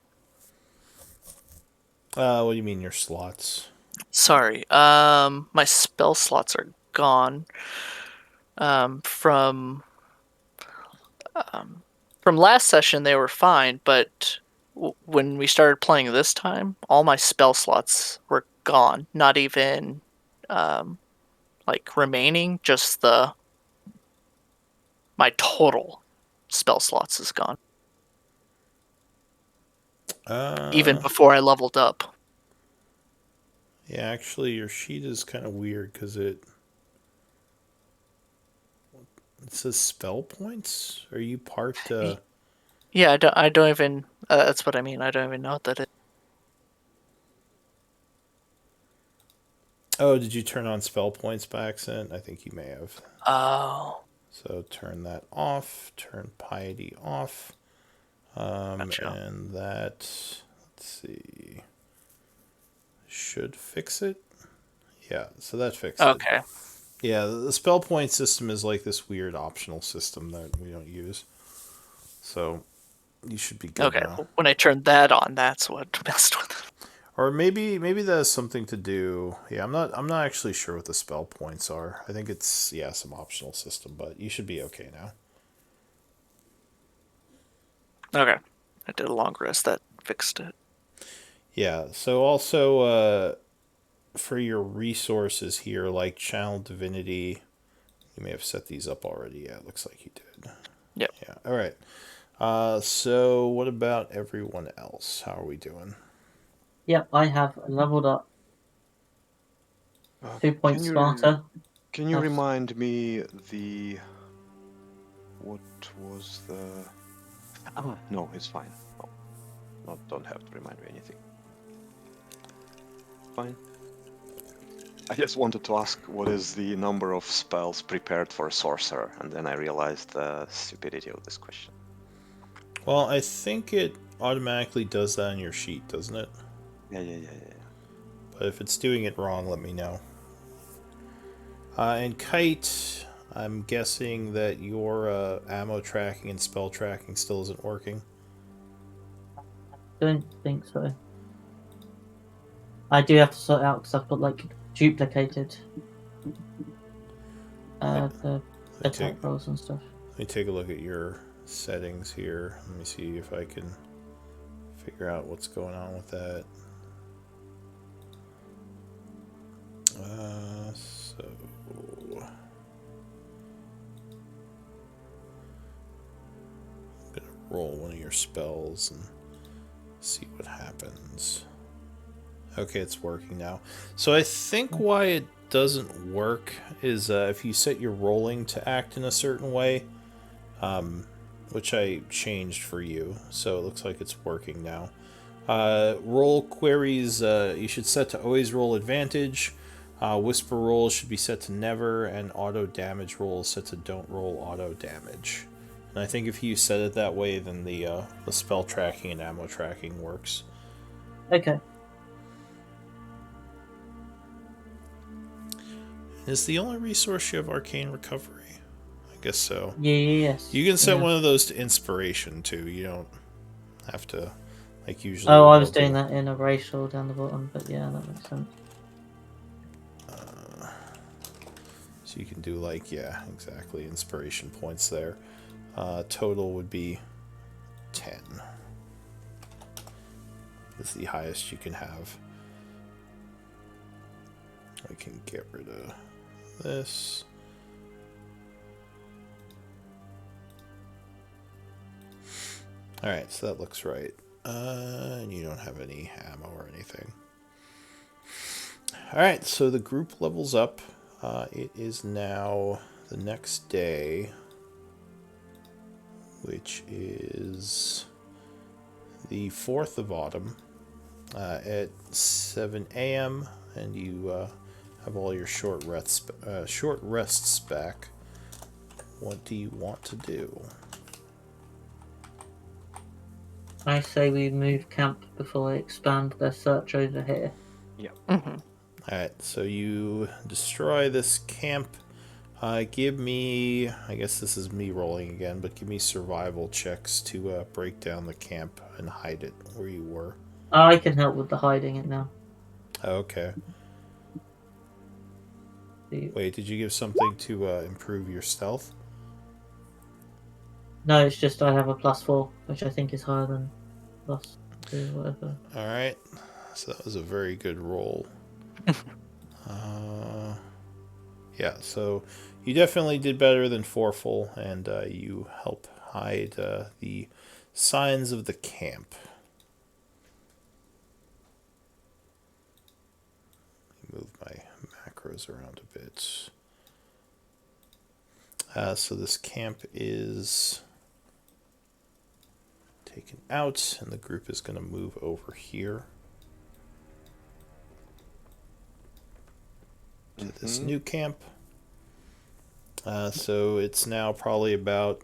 What do you mean your slots? Sorry, my spell slots are gone. From last session, they were fine, but when we started playing this time, all my spell slots were gone. Not even like remaining, just my total spell slots is gone. Even before I leveled up. Yeah, actually, your sheet is kind of weird because it says spell points. Are you part? Yeah, I don't even. That's what I mean. I don't even know what that is. Oh, did you turn on spell points by accident? I think you may have. Oh, So turn that off. Turn piety off. gotcha. And that, let's see, should fix it. Yeah, so that fixed it. Okay. Yeah, the spell point system is like this weird optional system that we don't use. So you should be good Okay. now. When I turned that on, that's what messed with it. Or maybe that has something to do. Yeah, I'm not actually sure what the spell points are. I think it's some optional system, but you should be okay now. Okay. I did a long rest. That fixed it. Yeah. So also for your resources here, like Channel Divinity, you may have set these up already. Yeah, it looks like you did. Yep. Yeah. All right. So what about everyone else? How are we doing? Yep, I have leveled up. 2 Can points you smarter. can you Have- remind me what was the? No, it's fine. No, don't have to remind me anything. Fine. I just wanted to ask what is the number of spells prepared for a sorcerer, and then I realized the stupidity of this question. Well, I think it automatically does that on your sheet, doesn't it? Yeah. But if it's doing it wrong, let me know. And Kite, I'm guessing that your ammo tracking and spell tracking still isn't working. Don't think so. I do have to sort it out because I've got like duplicated the attack rolls and stuff. Let me take a look at your settings here. Let me see if I can figure out what's going on with that. So I'm gonna roll one of your spells and see what happens. Okay, it's working now. So I think why it doesn't work is if you set your rolling to act in a certain way, which I changed for you, so it looks like it's working now. Roll queries you should set to always roll advantage. Whisper rolls should be set to never, and auto damage rolls set to don't roll auto damage. And I think if you set it that way, then the spell tracking and ammo tracking works. Okay. Is the only resource you have arcane recovery? I guess so. Yes. You can set yeah. one of those to inspiration too. You don't have to like usually. Oh, what I was I'll doing do. that in a racial down the bottom, but yeah, that makes sense. So you can do like exactly inspiration points there. Total would be 10. That's the highest you can have. I can get rid of this. Alright, so that looks right. And you don't have any ammo or anything. Alright, so the group levels up. It is now the next day, which is the 4th of autumn. at 7 a.m. and you have all your short rests back. What do you want to do? I say we move camp before they expand their search over here. Mm-hmm. Alright, so you destroy this camp. Give me, I guess this is me rolling again, but give me survival checks to break down the camp and hide it where you were. I can help with the hiding it now. Okay. Wait, did you give something to improve your stealth? No, it's just I have a +4, which I think is higher than +2, whatever. Alright, so that was a very good roll. Yeah, so you definitely did better than Foreful, and you help hide the signs of the camp. Move my macros around a bit. So this camp is taken out, and the group is going to move over here to this new camp. So it's now probably about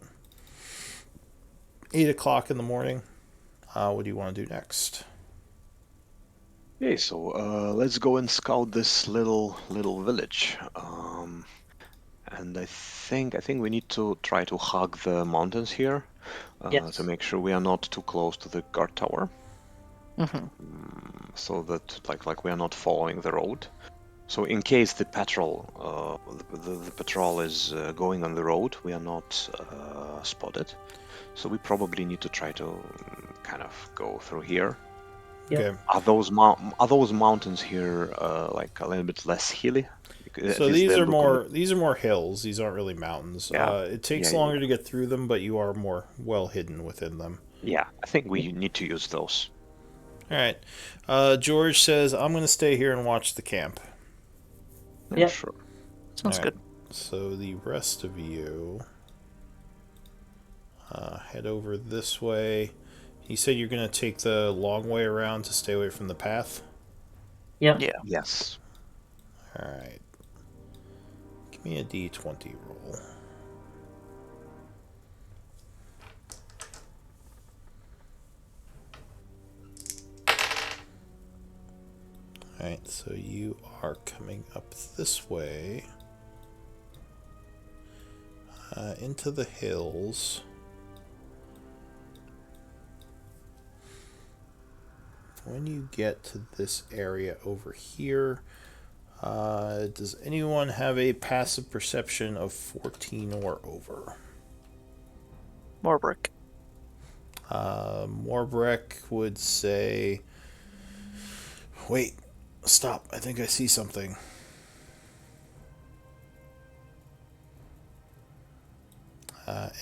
8 o'clock in the morning. What do you want to do next? Okay, so let's go and scout this little village. And I think we need to try to hug the mountains here Yes. to make sure we are not too close to the guard tower, Mm-hmm. so that like we are not following the road. So in case the patrol, the patrol is going on the road, we are not spotted. So we probably need to try to kind of go through here. Yep. Okay. Are those mountains here like a little bit less hilly? So these are more hills. These aren't really mountains. Yeah. It takes Yeah, longer to get through them, but you are more well hidden within them. Yeah, I think we need to use those. All right. George says, I'm going to stay here and watch the camp. Yeah, Yep. sure. Sounds All right. good. So the rest of you head over this way. You said you're going to take the long way around to stay away from the path? Yep. Yeah. Yes. All right. Give me a d20 roll. Alright, so you are coming up this way into the hills. When you get to this area over here, does anyone have a passive perception of 14 or over? Morbrick. Morbrick would say, wait, stop, I think I see something.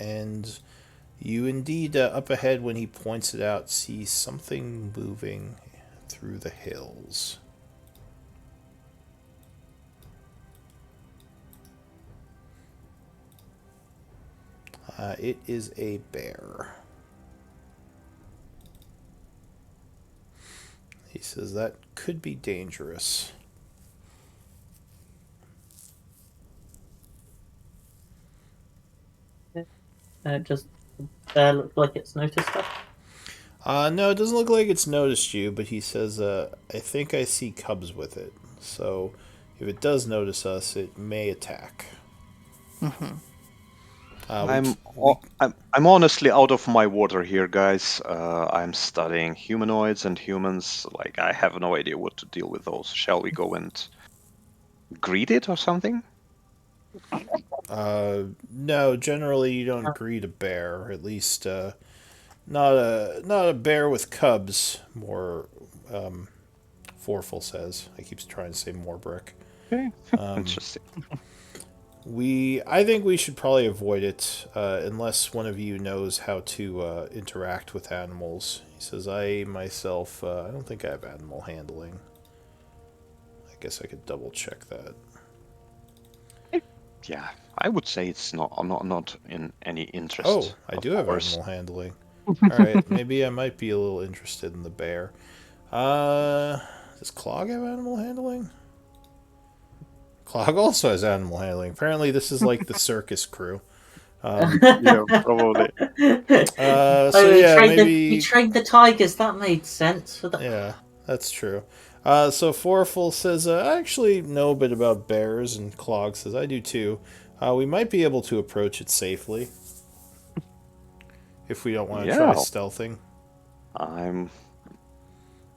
And you indeed, up ahead when he points it out, see something moving through the hills. It is a bear. He says that could be dangerous. Does bear look like it's noticed us? No, it doesn't look like it's noticed you, but he says, I think I see cubs with it. So if it does notice us, it may attack. Mm-hmm. I'm honestly out of my water here, guys. I'm studying humanoids and humans. Like, I have no idea what to deal with those. Shall we go and greet it or something? No, generally you don't greet a bear. At least, not a bear with cubs. More, Foreful says. I keep trying to say more brick. Okay. Interesting. I think we should probably avoid it, unless one of you knows how to interact with animals. He says, I myself, I don't think I have animal handling. I guess I could double check that. Yeah, I would say it's not in any interest. Oh, I do have animal handling. All right, maybe I might be a little interested in the bear. Does Clog have animal handling? Clog also has animal handling. Apparently, this is like the circus crew. Yeah, probably. So yeah, We maybe. trained the tigers. That made sense for the. Yeah, that's true. So Forful says, I actually know a bit about bears, and Clog says, I do too. We might be able to approach it safely if we don't want to try Yeah, stealthing. I'm.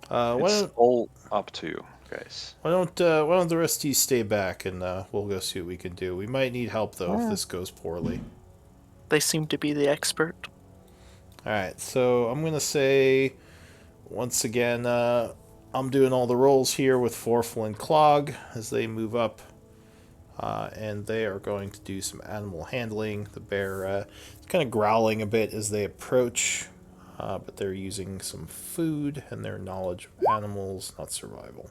Why It's don't all up to you guys. why don't the rest of you stay back and we'll go see what we can do. We might need help though if Yeah. this goes poorly. They seem to be the expert. All right, so I'm gonna say once again, I'm doing all the rolls here with Forful and Clog as they move up. And they are going to do some animal handling. The bear is kind of growling a bit as they approach, but they're using some food and their knowledge of animals, not survival.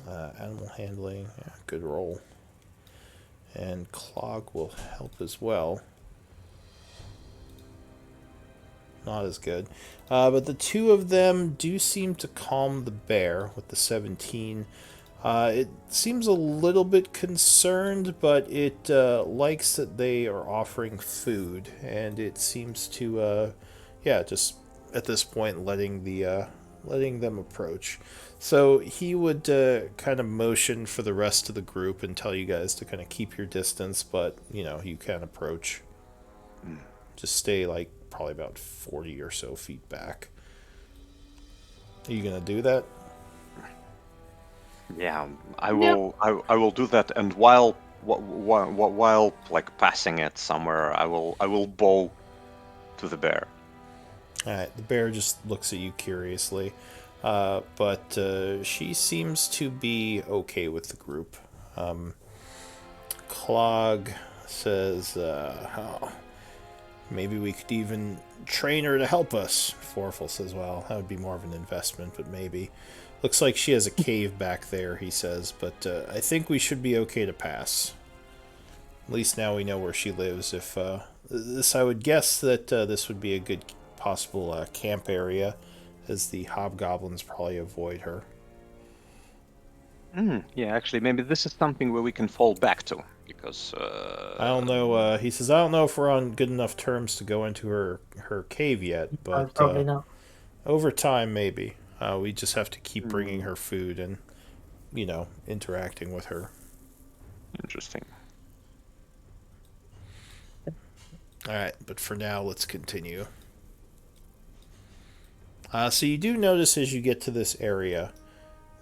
Animal handling, yeah, good roll. And Clog will help as well. Not as good. But the two of them do seem to calm the bear with the 17. It seems a little bit concerned, but it likes that they are offering food, and it seems to, just at this point letting them approach. So he would kind of motion for the rest of the group and tell you guys to kind of keep your distance, but you can approach. Just stay like probably about 40 or so feet back. Are you gonna do that? Yeah, I will. I will do that. And while like passing it somewhere, I will bow to the bear. Alright, the bear just looks at you curiously. But she seems to be okay with the group. Clog says, maybe we could even train her to help us. Forful says, well, that would be more of an investment, but maybe. Looks like she has a cave back there, he says, but I think we should be okay to pass. At least now we know where she lives. If I would guess that this would be a good possible camp area, as the hobgoblins probably avoid her. Yeah, actually, maybe this is something where we can fall back to, because I don't know. He says, I don't know if we're on good enough terms to go into her cave yet, but Probably not. over time, maybe. We just have to keep bringing her food and, interacting with her. Interesting. Alright, but for now, let's continue. So you do notice as you get to this area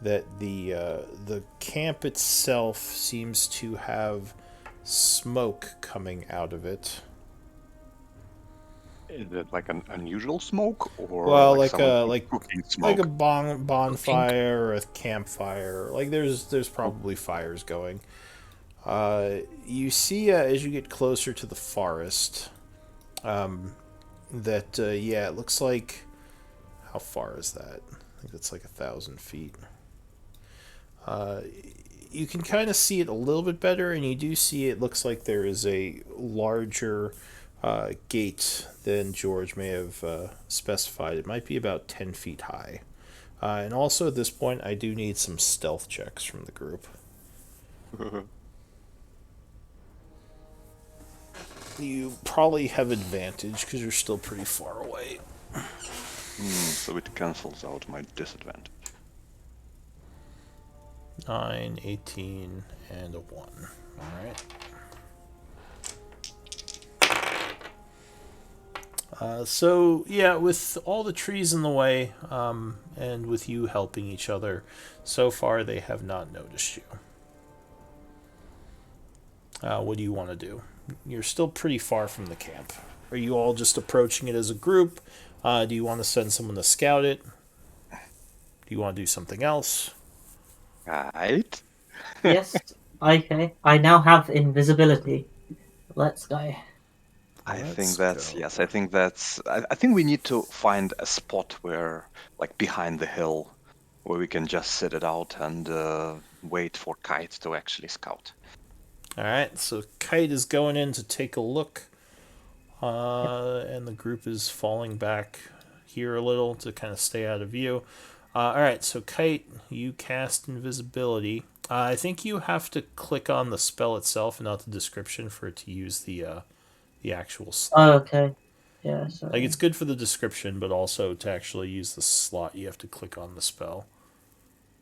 that the camp itself seems to have smoke coming out of it. Is it like an unusual smoke, or Well, like cooking smoke? like a bonfire or a campfire. Like there's probably fires going. You see as you get closer to the forest, that it looks like, how far is that? I think it's like 1,000 feet. You can kind of see it a little bit better, and you do see it looks like there is a larger gate than George may have specified. It might be about 10 feet high. And also at this point, I do need some stealth checks from the group. You probably have advantage because you're still pretty far away. So it cancels out my disadvantage. 9, 18, and a 1. Alright. With all the trees in the way, and with you helping each other, so far they have not noticed you. What do you want to do? You're still pretty far from the camp. Are you all just approaching it as a group? Do you want to send someone to scout it? Do you want to do something else? Right. Yes. Okay. I now have invisibility. Let's go. I Let's think that's go. yes. I think that's. I think we need to find a spot where, like behind the hill, where we can just sit it out and wait for Kite to actually scout. Alright, so Kite is going in to take a look, and the group is falling back here a little to kind of stay out of view. Alright, so Kite, you cast invisibility. I think you have to click on the spell itself and not the description for it to use the actual slot. Oh, okay. Yeah, sorry. Like, it's good for the description, but also to actually use the slot, you have to click on the spell.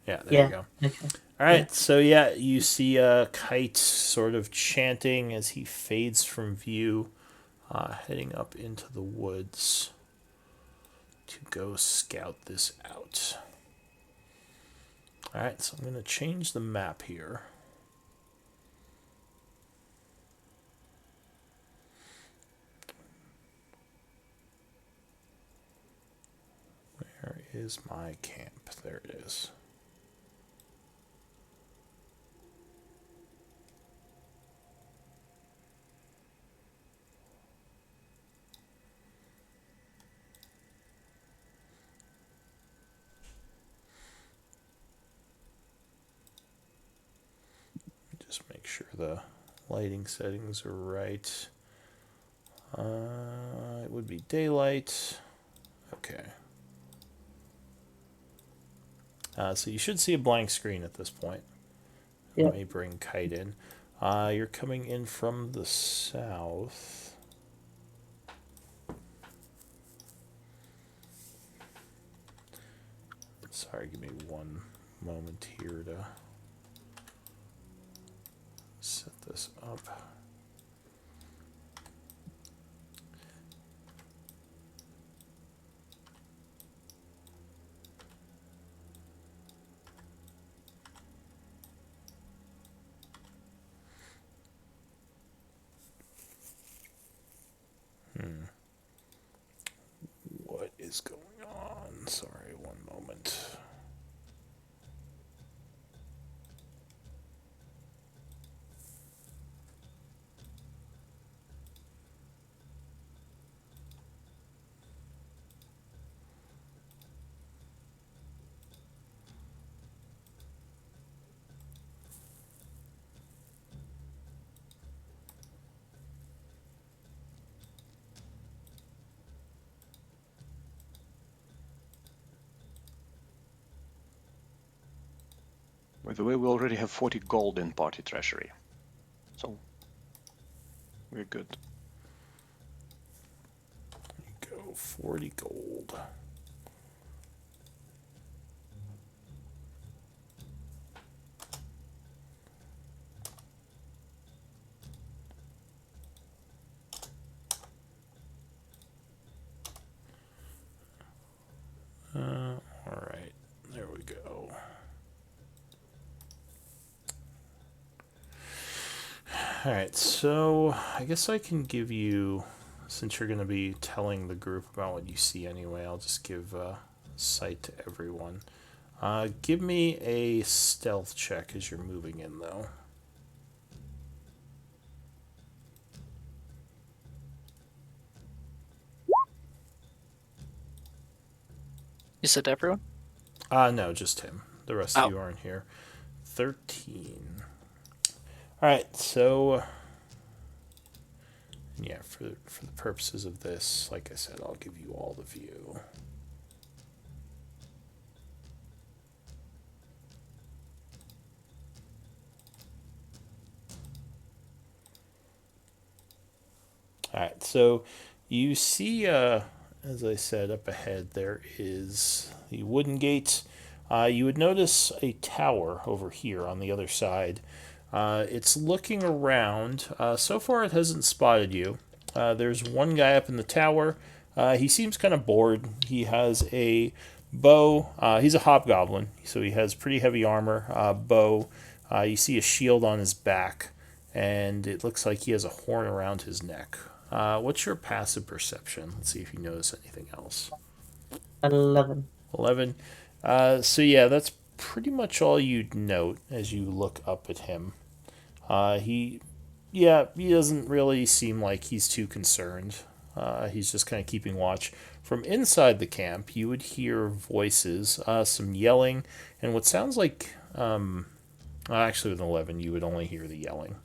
Yeah, there you go. Okay. Alright, so yeah, you see Kite sort of chanting as he fades from view, heading up into the woods to go scout this out. Alright, so I'm going to change the map here. Where is my camp? There it is. Just make sure the lighting settings are right. It would be daylight. Okay. So you should see a blank screen at this point. Let me bring Kite in. You're coming in from the south. Sorry, give me one moment here to set this up. What is going on? Sorry, one moment. By the way, we already have 40 gold in party treasury, so we're good. There you go, 40 gold. Alright, there we go. Alright, so I guess I can give you, since you're going to be telling the group about what you see anyway, I'll just give sight to everyone. Give me a stealth check as you're moving in, though. You said everyone? No, just him. The rest of you aren't here. 13. Alright, so yeah, for the purposes of this, like I said, I'll give you all the view. Alright, so you see, as I said, up ahead there is the wooden gate. You would notice a tower over here on the other side. It's looking around. So far it hasn't spotted you. There's one guy up in the tower. He seems kind of bored. He has a bow. He's a hobgoblin, so he has pretty heavy armor, bow. You see a shield on his back, and it looks like he has a horn around his neck. What's your passive perception? Let's see if you notice anything else. 11. 11. So yeah, that's pretty much all you'd note as you look up at him. He doesn't really seem like he's too concerned. He's just kind of keeping watch. From inside the camp, you would hear voices, some yelling, and what sounds like, actually with an 11, you would only hear the yelling.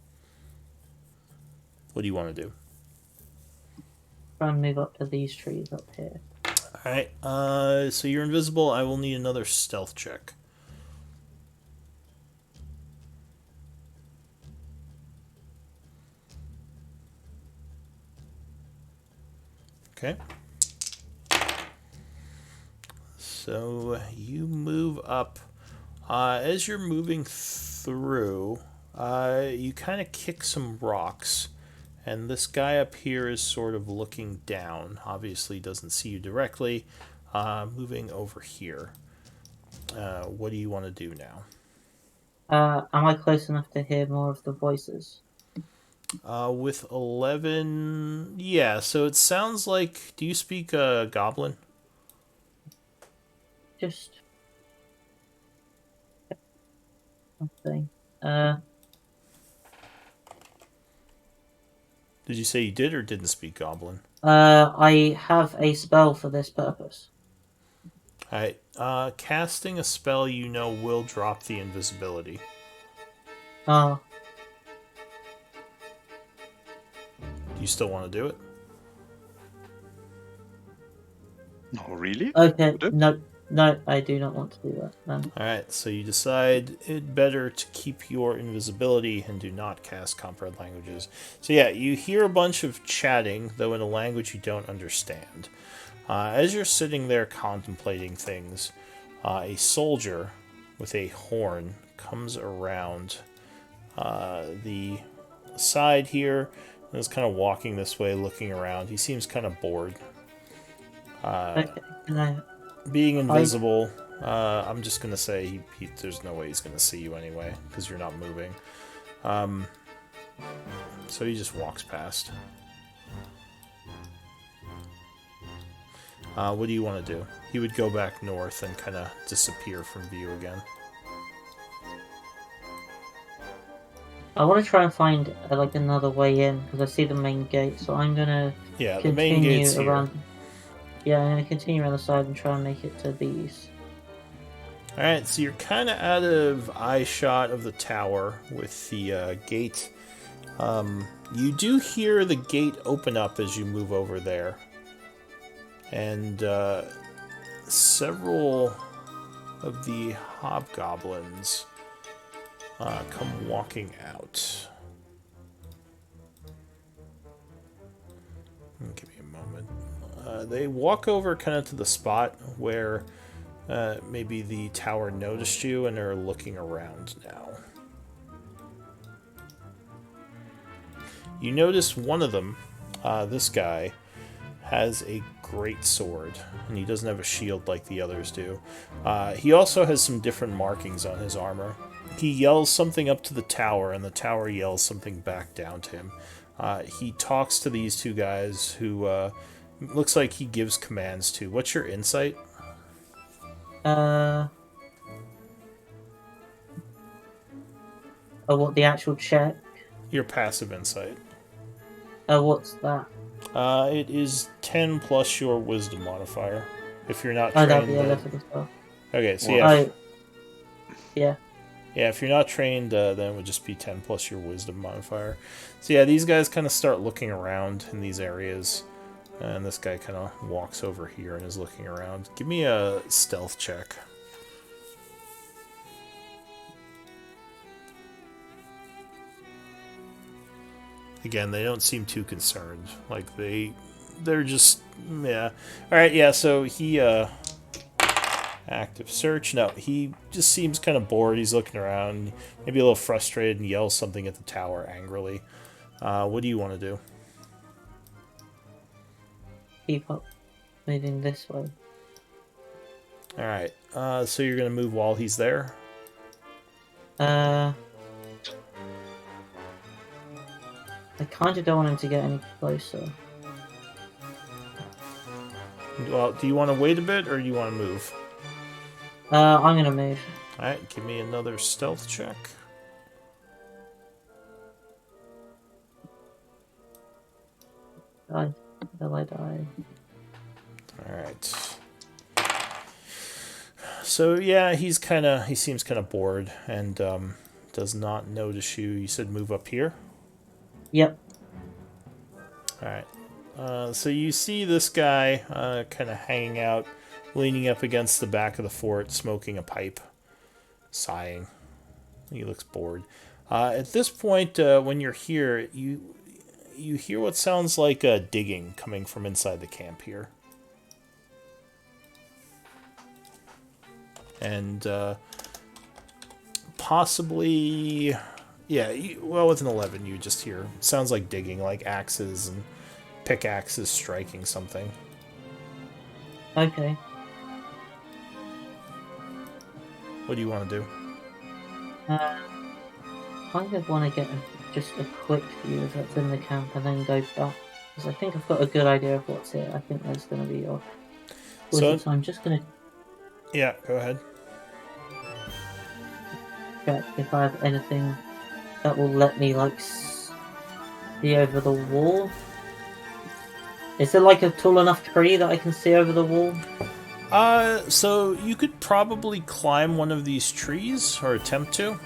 What do you want to do? Try and move up to these trees up here. Alright, so you're invisible. I will need another stealth check. Okay. So you move up. As you're moving through, you kind of kick some rocks. And this guy up here is sort of looking down. Obviously doesn't see you directly. Moving over here. What do you want to do now? Am I close enough to hear more of the voices? With 11... Yeah, so it sounds like... Do you speak Goblin? Just something. Did you say you did or didn't speak Goblin? I have a spell for this purpose. Alright, casting a spell you know will drop the invisibility. Oh, Do you still want to do it? No, really? okay. Would it? No, I do not want to do that. Then. Alright, so you decide it better to keep your invisibility and do not cast comprehend languages. So yeah, you hear a bunch of chatting, though in a language you don't understand. As you're sitting there contemplating things, a soldier with a horn comes around the side here and is kind of walking this way, looking around. He seems kind of bored. Okay. No. Being invisible, I'm just going to say there's no way he's going to see you anyway, because you're not moving. So he just walks past. What do you want to do? He would go back north and kind of disappear from view again. I want to try and find like another way in because I see the main gate. So I'm gonna Yeah, the main gate's around. here. Yeah, I'm gonna continue around the side and try and make it to the east. Alright, so you're kind of out of eye shot of the tower with the gate. You do hear the gate open up as you move over there. And several of the hobgoblins come walking out. Give me a moment. They walk over kind of to the spot where maybe the tower noticed you and are looking around now. You notice one of them, this guy, has a great sword, and he doesn't have a shield like the others do. He also has some different markings on his armor. He yells something up to the tower, and the tower yells something back down to him. He talks to these two guys who looks like he gives commands to. What's your insight? Oh, what the actual check? Your passive insight. What's that? It is 10 plus your wisdom modifier. If you're not Oh, trained. that'd be a little as well. Okay, so Well, yeah. Oh, yeah. Yeah, if you're not trained, then it would just be 10 plus your wisdom modifier. So yeah, these guys kind of start looking around in these areas. And this guy kind of walks over here and is looking around. Give me a stealth check. Again, they don't seem too concerned. Like, they're just, yeah. Alright, yeah, so he, active search. No, he just seems kind of bored. He's looking around, maybe a little frustrated, and yells something at the tower angrily. What do you want to do? Keep up moving this way. Alright, so you're going to move while he's there? I kind of don't want him to get any closer. Well, do you want to wait a bit, or do you want to move? I'm gonna move. Alright, give me another stealth check. Will I die? Alright. So, yeah, he seems kind of bored, and does not notice you. You said move up here? Yep. Alright. So you see this guy kind of hanging out, leaning up against the back of the fort, smoking a pipe, sighing. He looks bored. At this point, when you're here, you hear what sounds like digging coming from inside the camp here. And possibly, yeah, with an 11, you just hear, it sounds like digging, like axes and pickaxes striking something. Okay. What do you want to do? Kind of want to get just a quick view of what's in the camp and then go back. Because I think I've got a good idea of what's here. I think there's going to be odd. So I'm just going to Yeah, go ahead. check if I have anything that will let me, like, see over the wall. Is there, like, a tall enough tree that I can see over the wall? So you could probably climb one of these trees, or attempt to.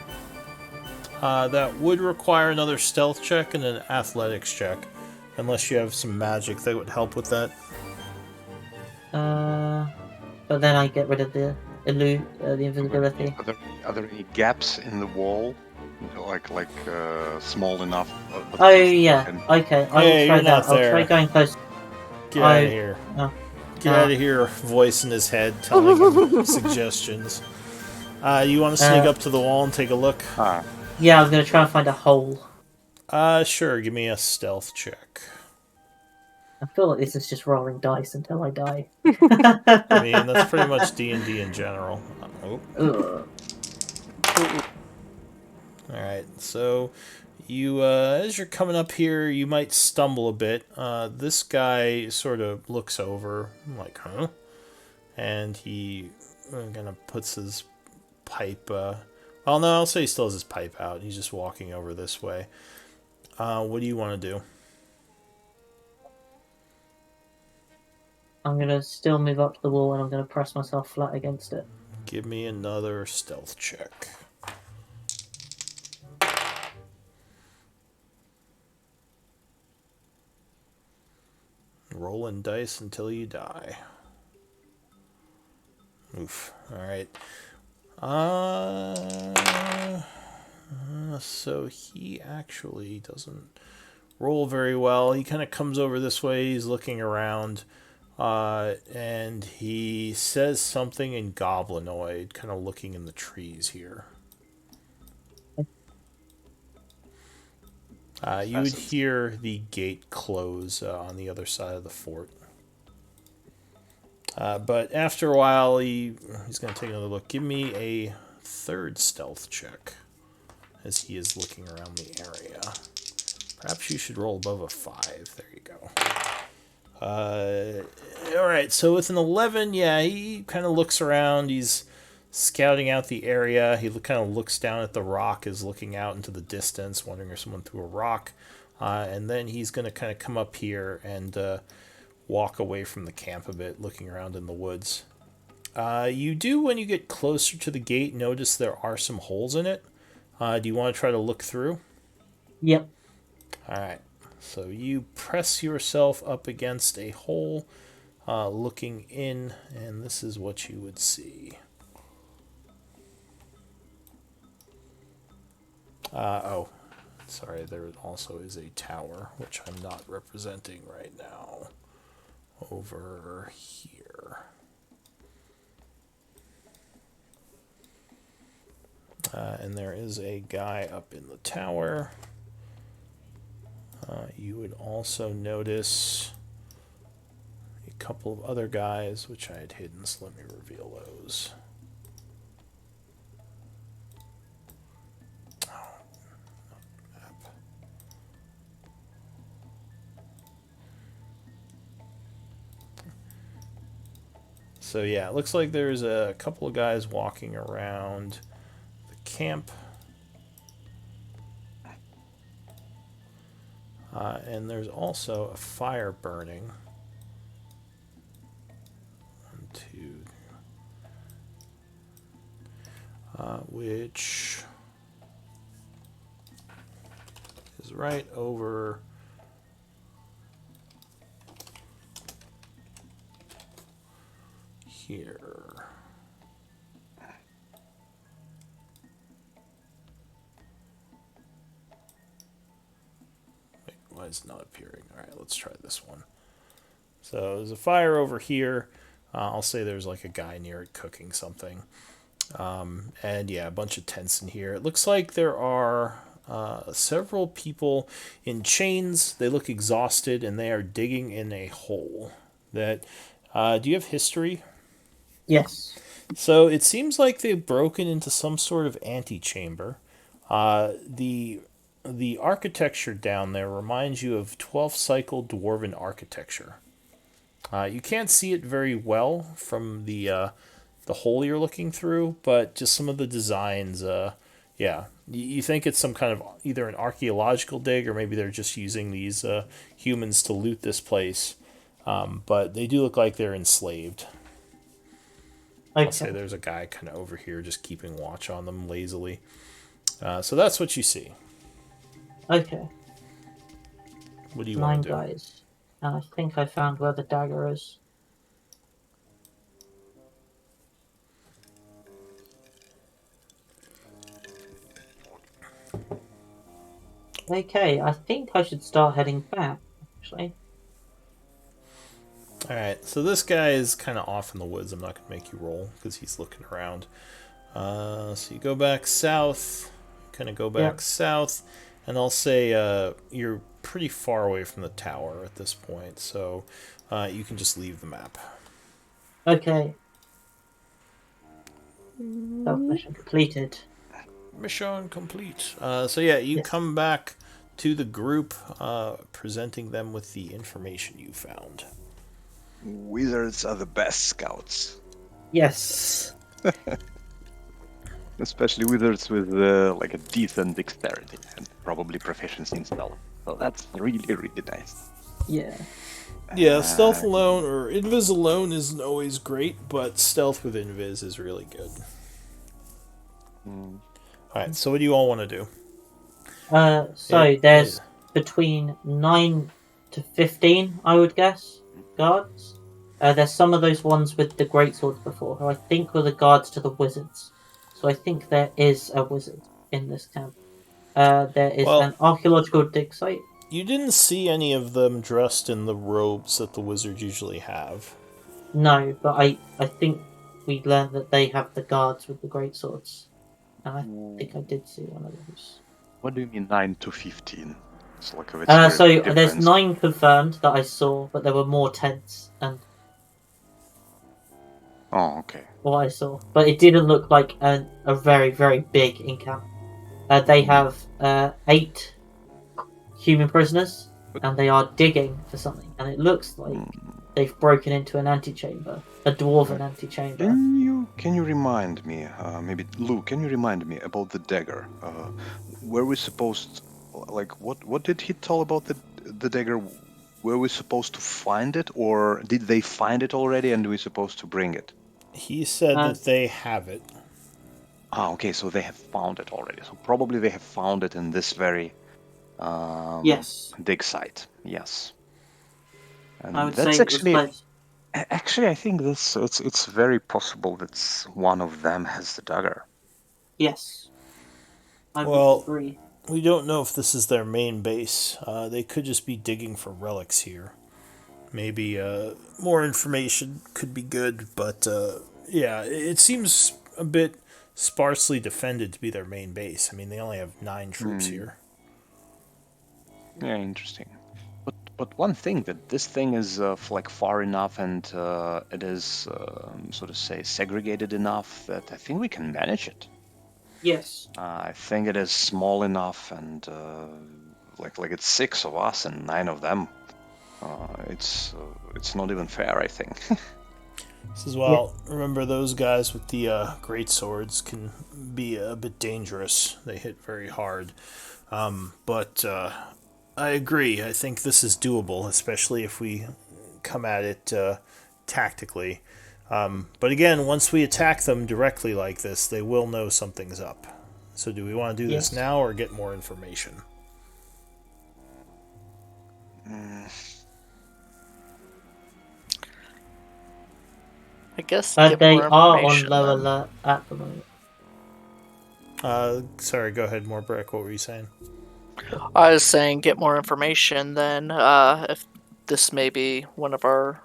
That would require another stealth check and an athletics check, unless you have some magic that would help with that. But then I get rid of the invisibility. Are there any gaps in the wall, like small enough? Oh yeah. Okay, I will try you're that. not I'll there. try going close. Get out of here. Get out of here, voice in his head telling him suggestions. You want to sneak up to the wall and take a look? Yeah, I'm gonna try and find a hole. Sure, give me a stealth check. I feel like this is just rolling dice until I die. I mean, that's pretty much D&D in general. Alright, so you, as you're coming up here, you might stumble a bit. This guy sort of looks over, like, huh? And he kind of puts his pipe, well, no, I'll say he still has his pipe out. He's just walking over this way. What do you want to do? I'm gonna still move up to the wall and I'm gonna press myself flat against it. Give me another stealth check. Rolling dice until you die. Oof. Alright. So he actually doesn't roll very well. He kind of comes over this way. He's looking around. And he says something in Goblinoid, kind of looking in the trees here. You would hear the gate close on the other side of the fort. But after a while, he's going to take another look. Give me a third stealth check as he is looking around the area. Perhaps you should roll above a 5. There you go. Alright, so with an 11, yeah, he kind of looks around. He's scouting out the area. He kind of looks down at the rock, is looking out into the distance, wondering if someone threw a rock. And then he's going to kind of come up here and walk away from the camp a bit, looking around in the woods. You do, when you get closer to the gate, notice there are some holes in it. Do you want to try to look through? Yep. Alright. So you press yourself up against a hole, looking in, and this is what you would see. Sorry, there also is a tower, which I'm not representing right now. Over here. And there is a guy up in the tower. You would also notice a couple of other guys, which I had hidden, so let me reveal those. So yeah, it looks like there's a couple of guys walking around the camp. And there's also a fire burning. 1, 2. Which is right over here. Wait, why is it not appearing? Alright, let's try this one. So there's a fire over here. I'll say there's like a guy near it cooking something. And yeah, a bunch of tents in here. It looks like there are several people in chains. They look exhausted and they are digging in a hole. Do you have history? Yes. So it seems like they've broken into some sort of antechamber. The architecture down there reminds you of 12th cycle dwarven architecture. You can't see it very well from the hole you're looking through, but just some of the designs, yeah, you think it's some kind of either an archaeological dig or maybe they're just using these humans to loot this place. But they do look like they're enslaved. I'll say Okay. there's a guy kind of over here just keeping watch on them lazily. So that's what you see. Okay. What do you 9 want to do? guys. And I think I found where the dagger is. Okay, I think I should start heading back, actually. Alright, so this guy is kind of off in the woods. I'm not going to make you roll because he's looking around. So you go back south, kind of go back Yep. south, and I'll say you're pretty far away from the tower at this point, so you can just leave the map. Okay. Mission completed. Mission complete. So yeah, you Yes. come back to the group, presenting them with the information you found. Wizards are the best scouts, Yes. especially wizards with like a decent dexterity and probably proficiency in stealth. So that's really, really nice. Yeah. Yeah, stealth alone or invis alone isn't always great, but stealth with invis is really good. Alright, so what do you all want to do? So Yeah, there's between 9 to 15, I would guess, guards. There's some of those ones with the greatswords before, who I think were the guards to the wizards. So I think there is a wizard in this camp. There is Well- an archaeological dig site. You didn't see any of them dressed in the robes that the wizards usually have. No, but I think we learned that they have the guards with the greatswords. And I think I did see one of those. What do you mean 9 to 15? It's like a So very there's difference. 9 confirmed that I saw, but there were more tents and Oh, okay. what I saw. But it didn't look like a very, very big encamp. They have 8 human prisoners, and they are digging for something. And it looks like they've broken into an antechamber, a dwarven antechamber. Can you remind me, maybe Lou? Can you remind me about the dagger? Were we supposed, like, what did he tell about the dagger? Were we supposed to find it, or did they find it already, and we're supposed to bring it? He said that they have it. Ah, okay, so they have found it already. So probably they have found it in this very Yes. dig site. Yes. And I would that's say actually. it was Actually, I think it's very possible that one of them has the dagger. yes. I Well- would agree. We don't know if this is their main base. They could just be digging for relics here. Maybe more information could be good, but yeah, it seems a bit sparsely defended to be their main base. I mean, they only have 9 troops here. Yeah, interesting. But one thing that this thing is like far enough and it is so to say segregated enough that I think we can manage it. Yes. I think it is small enough and like it's 6 of us and 9 of them. It's not even fair, I think. As well, remember those guys with the great swords can be a bit dangerous. They hit very hard. But I agree. I think this is doable, especially if we come at it tactically. But again, once we attack them directly like this, they will know something's up. So do we want to do this now or get more information? I guess get They more are on information. low then. alert at the moment. Sorry, go ahead, Morbrick. What were you saying? I was saying get more information then, if this may be one of our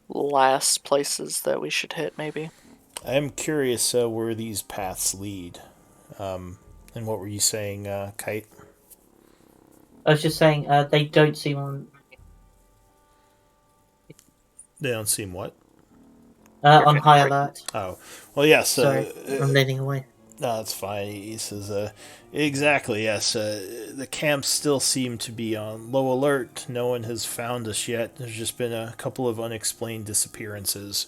last places that we should hit, maybe. I am curious where these paths lead. And what were you saying, Kite? I was just saying they don't seem on They don't seem what? on high alert. Oh, well, yes. Sorry, I'm leaning away. No, that's fine. He says, exactly, yes. The camps still seem to be on low alert. No one has found us yet. There's just been a couple of unexplained disappearances.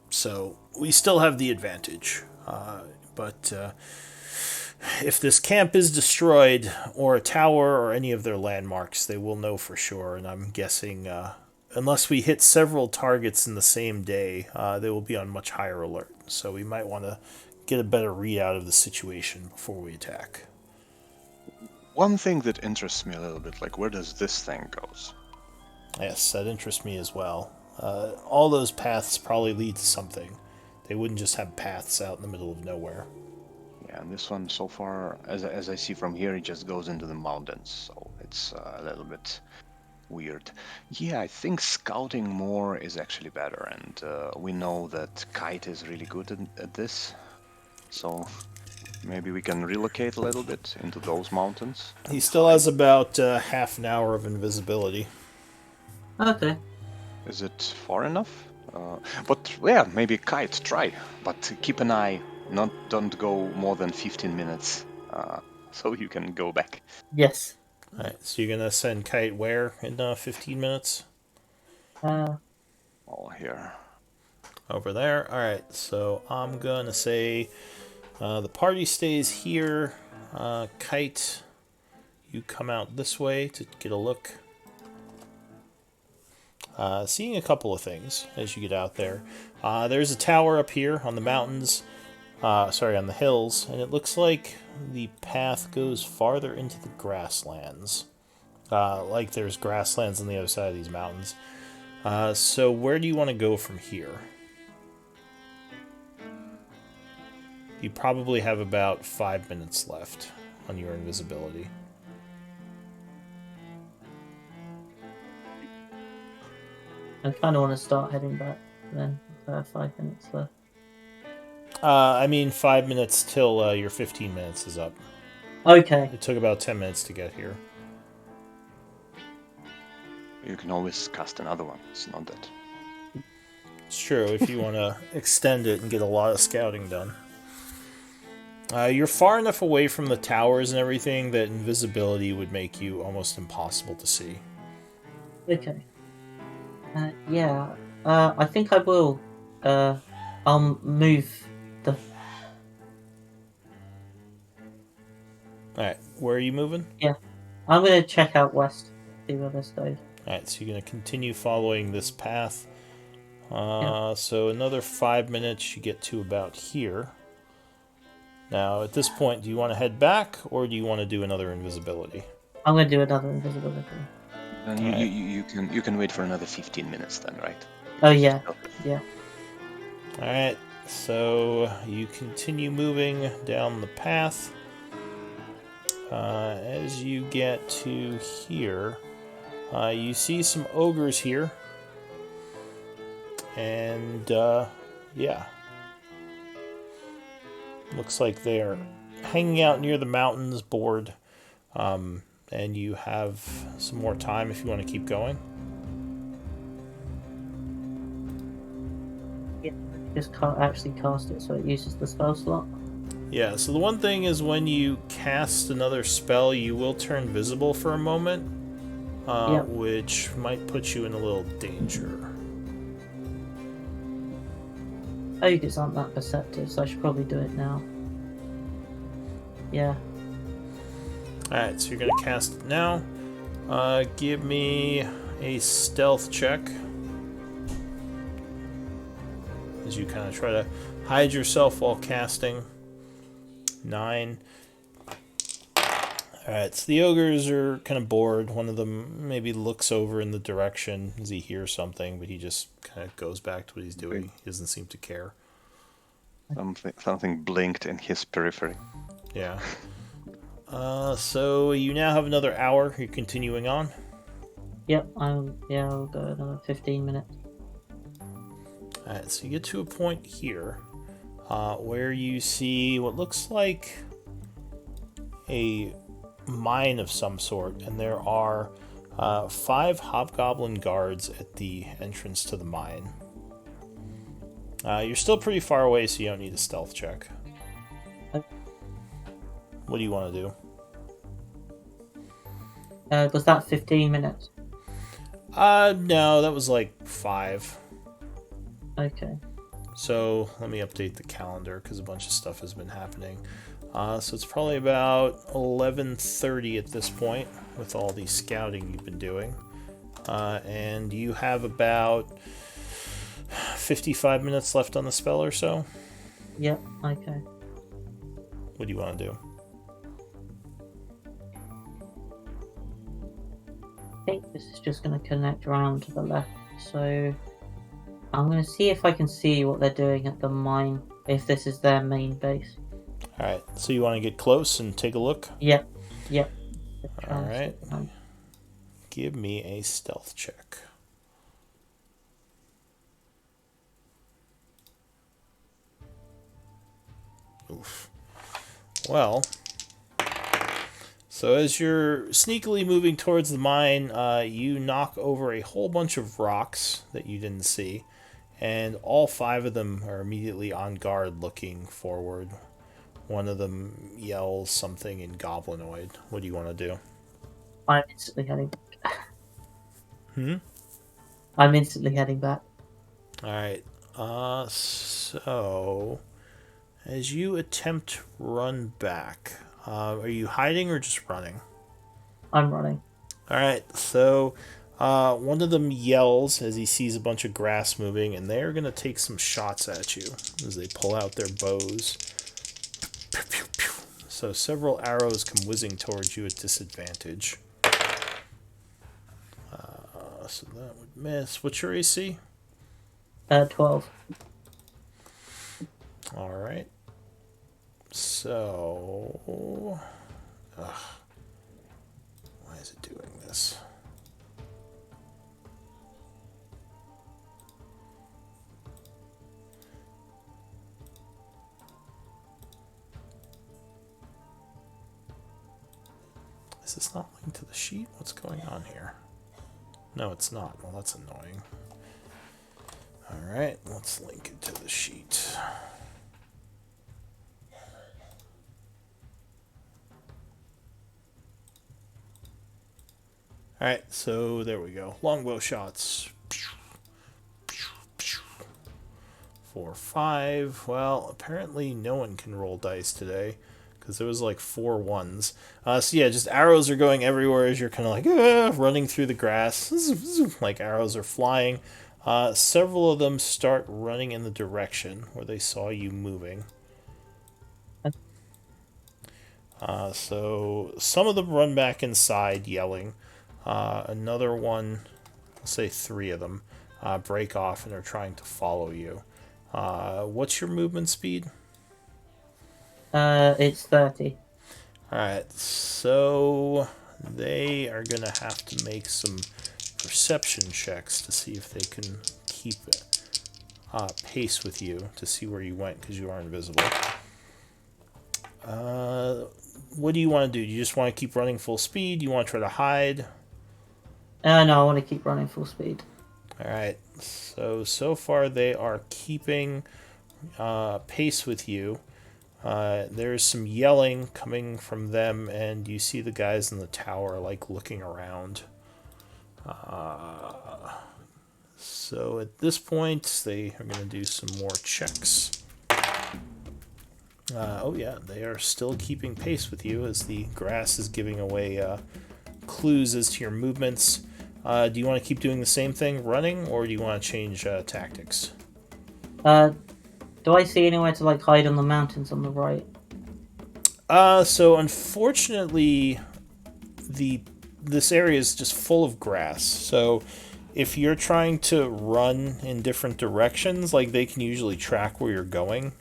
So we still have the advantage. But if this camp is destroyed, or a tower, or any of their landmarks, they will know for sure. And I'm guessing, unless we hit several targets in the same day, they will be on much higher alert. So we might want to get a better readout of the situation before we attack. One thing that interests me a little bit, like, where does this thing goes? Yes, that interests me as well. All those paths probably lead to something. They wouldn't just have paths out in the middle of nowhere. Yeah, and this one, so far, as I see from here, it just goes into the mountains, so it's a little bit weird. Yeah, I think scouting more is actually better, and we know that Kite is really good at this, so maybe we can relocate a little bit into those mountains. He still has about half an hour of invisibility. Okay. Is it far enough? But yeah, maybe Kite, try, but keep an eye. Don't go more than 15 minutes, so you can go back. Yes. Alright, so you're gonna send Kite where in 15 minutes? Uh, Oh, here. Over there. Alright, so I'm gonna say the party stays here. Kite, you come out this way to get a look. Seeing a couple of things as you get out there. There's a tower up here on the mountains. On the hills, and it looks like the path goes farther into the grasslands. Like there's grasslands on the other side of these mountains. So where do you want to go from here? You probably have about 5 minutes left on your invisibility. I kind of want to start heading back then. 5 minutes left. 5 minutes till your 15 minutes is up. Okay. It took about 10 minutes to get here. You can always cast another one. It's not that. It's true, if you want to extend it and get a lot of scouting done. You're far enough away from the towers and everything that invisibility would make you almost impossible to see. Okay. Yeah. I think I will. I'll move the. Alright, where are you moving? Yeah. I'm gonna check out west. See where this goes. Alright, so you're going to continue following this path. Yeah. So another 5 minutes, you get to about here. Now, at this point, do you want to head back, or do you want to do another invisibility? I'm gonna do another invisibility. And Alright. you can wait for another 15 minutes then, right? Oh yeah. Yeah. Alright, so you continue moving down the path. As you get to here, you see some ogres here. And, yeah. Looks like they're hanging out near the mountains, bored. And you have some more time if you want to keep going. Just can't actually cast it, so it uses the spell slot. Yeah, so the one thing is when you cast another spell, you will turn visible for a moment, Yep. which might put you in a little danger. Ogres aren't that perceptive, so I should probably do it now. Yeah. Alright, so you're going to cast it now. Give me a stealth check. As you kind of try to hide yourself while casting. 9. Alright, so the ogres are kind of bored. One of them maybe looks over in the direction as he hears something, but he just kind of goes back to what he's doing. He doesn't seem to care. Something blinked in his periphery. Yeah. So you now have another hour. You're continuing on. Yep, I'll go another 15 minutes. Alright, so you get to a point here where you see what looks like a mine of some sort, and there are 5 hobgoblin guards at the entrance to the mine. You're still pretty far away, so you don't need a stealth check. What do you want to do? Was that 15 minutes? No, that was like 5. Okay. So let me update the calendar because a bunch of stuff has been happening. So it's probably about 11:30 at this point with all the scouting you've been doing. And you have about 55 minutes left on the spell or so. Yep, okay. What do you want to do? I think this is just going to connect around to the left, so I'm going to see if I can see what they're doing at the mine, if this is their main base. Alright, so you want to get close and take a look? Yep. Alright. Give me a stealth check. Oof. Well, so as you're sneakily moving towards the mine, you knock over a whole bunch of rocks that you didn't see, and all 5 of them are immediately on guard looking forward. One of them yells something in Goblinoid. What do you want to do? I'm instantly heading back. Hmm? I'm instantly heading back. Alright, so as you attempt to run back, are you hiding or just running? I'm running. Alright, so one of them yells as he sees a bunch of grass moving, and they're going to take some shots at you as they pull out their bows. So several arrows come whizzing towards you at disadvantage. So that would miss. What's your AC? 12. Alright. So... why is it doing this? Is this not linked to the sheet? What's going on here? No, it's not. Well, that's annoying. Alright, let's link it to the sheet. Alright, so there we go. Longbow shots. 4, 5. Well, apparently no one can roll dice today, because there was like 4 ones. So yeah, just arrows are going everywhere as you're kind of like running through the grass. Like arrows are flying. Several of them start running in the direction where they saw you moving. So some of them run back inside yelling. Another one, I'll say 3 of them, break off and are trying to follow you. What's your movement speed? It's 30. Alright, so they are going to have to make some perception checks to see if they can keep pace with you, to see where you went, because you are invisible. What do you want to do? Do you just want to keep running full speed? Do you want to try to hide? No, I want to keep running full speed. Alright, so far they are keeping pace with you. There's some yelling coming from them, and you see the guys in the tower like looking around. So at this point, they are going to do some more checks. Oh yeah, they are still keeping pace with you as the grass is giving away clues as to your movements. Do you want to keep doing the same thing, running, or do you want to change tactics? Do I see anywhere to like hide on the mountains on the right? So unfortunately, this area is just full of grass. So if you're trying to run in different directions, like they can usually track where you're going.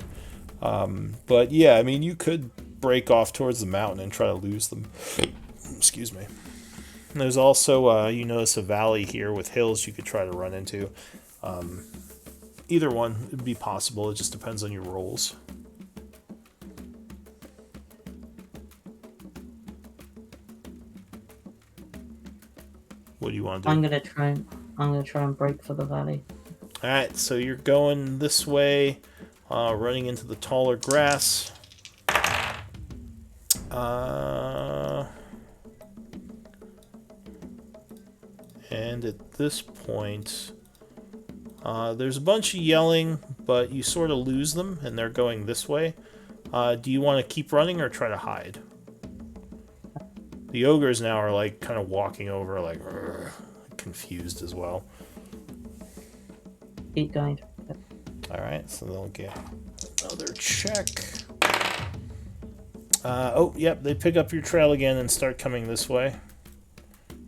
But yeah, I mean, you could break off towards the mountain and try to lose them. Excuse me. And there's also, you notice a valley here with hills you could try to run into. Either one would be possible. It just depends on your rolls. What do you want to do? I'm gonna try and break for the valley. All right, so you're going this way, running into the taller grass. And at this point, there's a bunch of yelling, but you sort of lose them, and they're going this way. Do you want to keep running or try to hide? The ogres now are like kind of walking over, like confused as well. Keep going. All right, so they'll get another check. Oh, yep, they pick up your trail again and start coming this way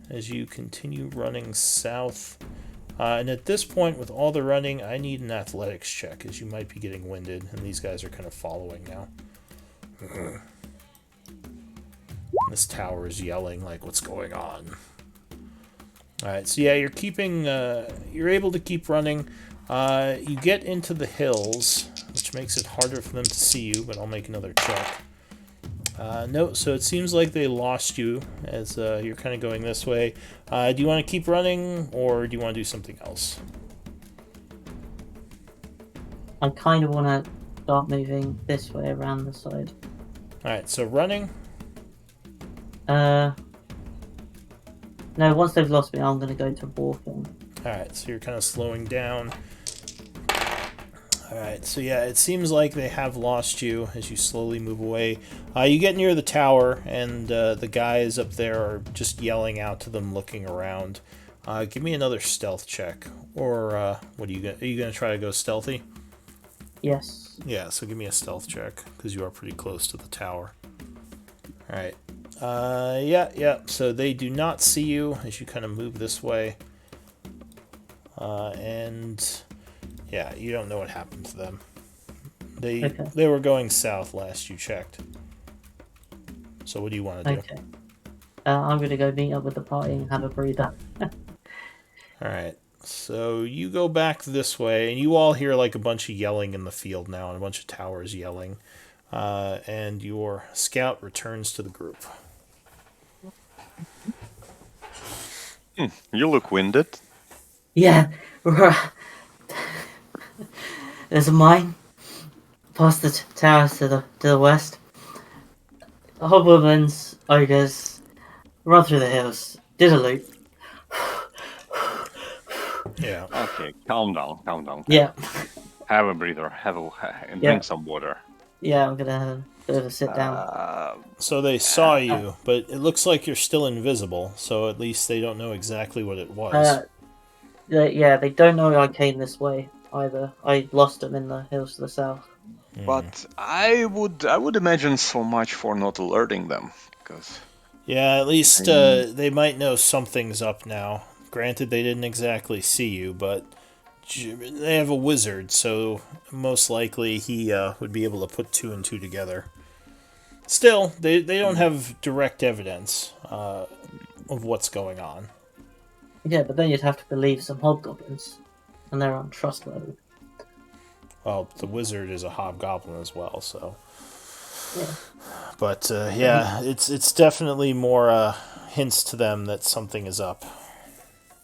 as you continue running south. And at this point, with all the running, I need an athletics check, as you might be getting winded, and these guys are kind of following now. This tower is yelling, like, what's going on? Alright, so yeah, you're able to keep running. You get into the hills, which makes it harder for them to see you, but I'll make another check. No, so it seems like they lost you as you're kind of going this way. Do you want to keep running, or do you want to do something else? I kind of want to start moving this way around the side. Alright, so running. No, once they've lost me, I'm going to go to walking. Alright, so you're kind of slowing down. Alright, so yeah, it seems like they have lost you as you slowly move away. You get near the tower, and the guys up there are just yelling out to them, looking around. Give me another stealth check. Or, what are you going to try to go stealthy? Yes. Yeah, so give me a stealth check, because you are pretty close to the tower. Alright. Yeah, so they do not see you as you kind of move this way. And yeah, you don't know what happened to them. They were going south last you checked. So what do you want to do? Okay. I'm going to go meet up with the party and have a breather. Alright, so you go back this way, and you all hear like a bunch of yelling in the field now, and a bunch of towers yelling. And your scout returns to the group. You look winded. Yeah, there's a mine past the towers to the west. Hobgoblins, ogres, run through the hills. Did a loop. Yeah. Okay, calm down. Yeah. Have a breather. And drink some water. Yeah, I'm gonna have a bit of a sit down. So they saw you, but it looks like you're still invisible, so at least they don't know exactly what it was. They don't know I came this way either. I lost them in the hills to the south. But I would imagine so much for not alerting them, because Yeah, at least they might know something's up now. Granted, they didn't exactly see you, but they have a wizard, so most likely he would be able to put two and two together. Still, they don't have direct evidence of what's going on. Yeah, but then you'd have to believe some hobgoblins, and they're untrustworthy. Well, the wizard is a hobgoblin as well, so. Yeah. But yeah, it's definitely more hints to them that something is up.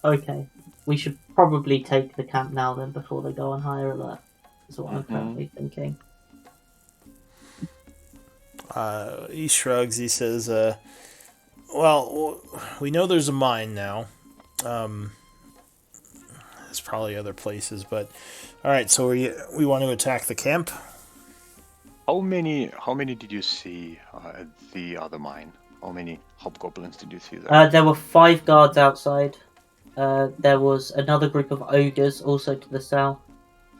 Okay, we should probably take the camp now then before they go on higher alert. Is what I'm currently thinking. He shrugs. He says, "Well, we know there's a mine now. There's probably other places, but all right. So we want to attack the camp." How many did you see at the other mine? How many hobgoblins did you see there? There were 5 guards outside. There was another group of ogres also to the south.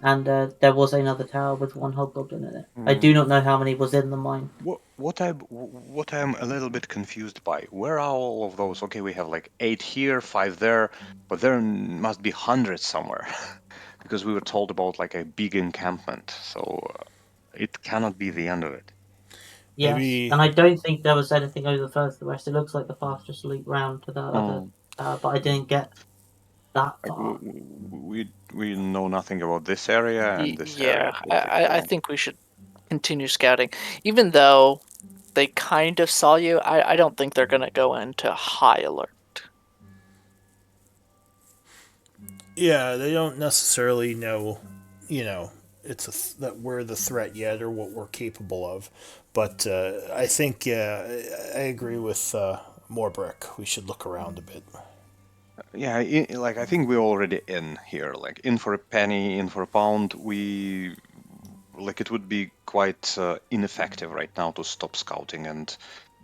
and there was another tower with one hobgoblin in it. I do not know how many was in the mine. What I'm a little bit confused by, where are all of those? Okay, we have like 8 here, 5 there, but there must be hundreds somewhere, because we were told about like a big encampment, so it cannot be the end of it. Yes, Maybe- and I don't think there was anything over further to the west. It looks like the fastest loop round to the other, but I didn't get that Like far. we know nothing about this area and this area. Yeah, I think we should continue scouting. Even though they kind of saw you, I don't think they're going to go into high alert. Yeah, they don't necessarily know, it's that we're the threat yet or what we're capable of. But I think I agree with Morbrick. We should look around a bit. Yeah, like I think we're already in here. Like in for a penny, in for a pound. We like it would be quite ineffective right now to stop scouting, and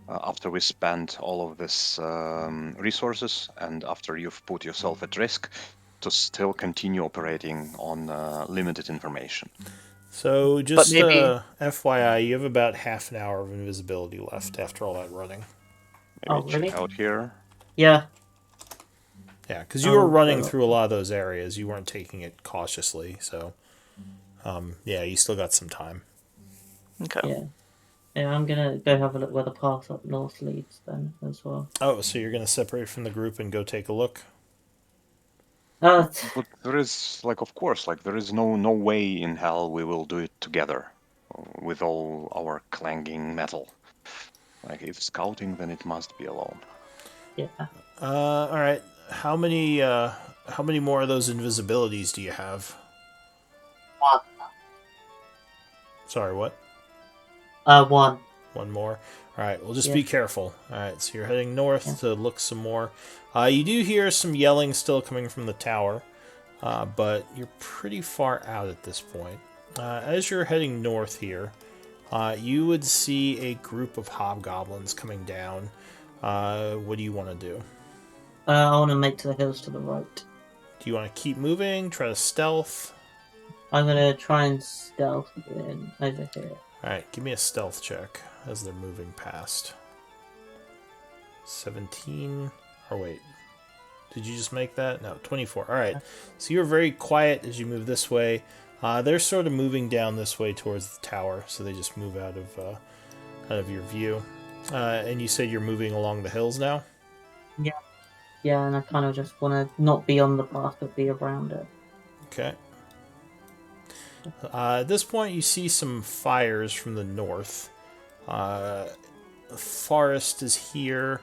after we spend all of this resources, and after you've put yourself at risk, to still continue operating on limited information. So just maybe- FYI, you have about half an hour of invisibility left after all that running. Maybe Oh, really? check out here. Yeah, Yeah, because you were running well. through a lot of those areas. You weren't taking it cautiously, so yeah, you still got some time. Okay. yeah. Yeah, I'm gonna go have a look where the path up north leads then as well. Oh, so you're gonna separate from the group and go take a look? But there is like, of course, like there is no way in hell we will do it together with all our clanging metal. Like if scouting, then it must be alone. yeah. All right. How many more of those invisibilities do you have? One. Sorry, what? One. One more. All right. Well, just Yeah. be careful. All right. So you're heading north Yeah. to look some more. You do hear some yelling still coming from the tower, but you're pretty far out at this point. As you're heading north here, you would see a group of hobgoblins coming down. What do you want to do? I want to make to the hills to the right. Do you want to keep moving? Try to stealth? I'm gonna try and stealth in over here. Alright, give me a stealth check as they're moving past. 17. Or wait. Did you just make that? No, 24. Alright. So you're very quiet as you move this way. They're sort of moving down this way towards the tower, so they just move out of your view. And you said you're moving along the hills now? Yeah, and I kind of just want to not be on the path, but be around it. Okay. At this point, you see some fires from the north. The forest is here,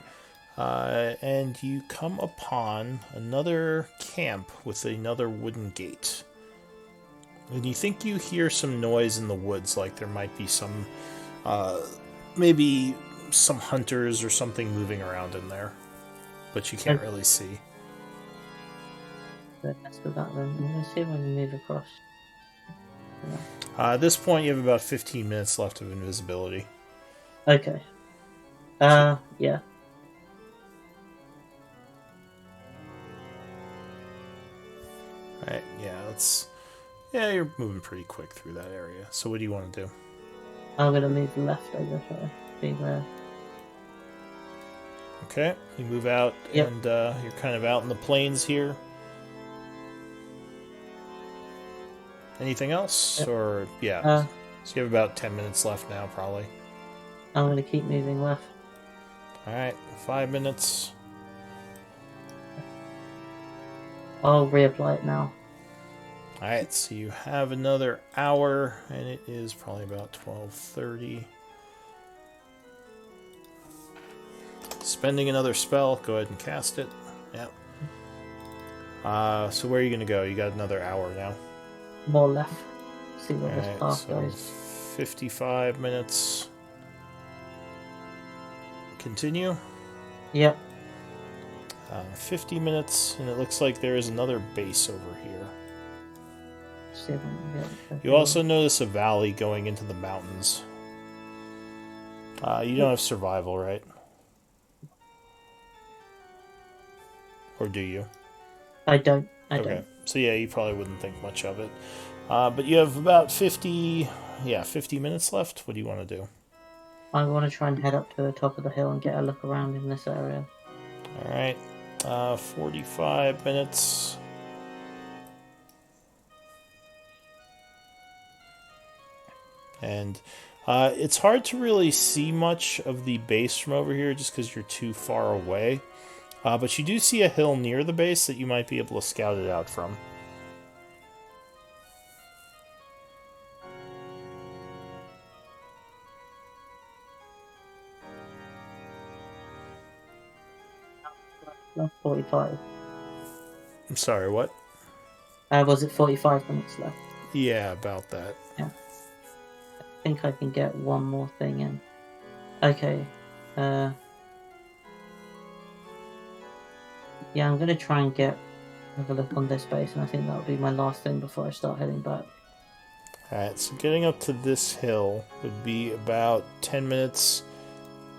and you come upon another camp with another wooden gate. And you think you hear some noise in the woods, like there might be some, maybe some hunters or something moving around in there, but you can't really see. But let's do that then. I'm gonna see if I can move across. At this point, you have about 15 minutes left of invisibility. Okay. Yeah. Alright, yeah, you're moving pretty quick through that area. So what do you want to do? I'm gonna move left over here. See where. Okay, you move out, Yep. and you're kind of out in the plains here. Anything else? Yep. Or, yeah. So you have about 10 minutes left now, probably. I'm gonna keep moving left. Alright, 5 minutes. I'll reapply it now. Alright, so you have another hour, and it is probably about 12:30. Spending another spell, go ahead and cast it. Yep. So where are you going to go? You got another hour now. More left. See where this Alright, path so goes. 55 minutes. Continue. Yep. 50 minutes, and it looks like there is another base over here. See if I can get it. You also notice a valley going into the mountains. You don't have survival, right? Or do you? I don't. Okay. So yeah, you probably wouldn't think much of it. But you have about 50 minutes left. What do you want to do? I want to try and head up to the top of the hill and get a look around in this area. Alright, 45 minutes. And it's hard to really see much of the base from over here just because you're too far away. But you do see a hill near the base that you might be able to scout it out from. Left 45. I'm sorry, what? Was it 45 minutes left? Yeah, about that. Yeah. I think I can get one more thing in. Okay. Yeah, I'm going to try and have a look on this base, and I think that'll be my last thing before I start heading back. Alright, so getting up to this hill would be about 10 minutes.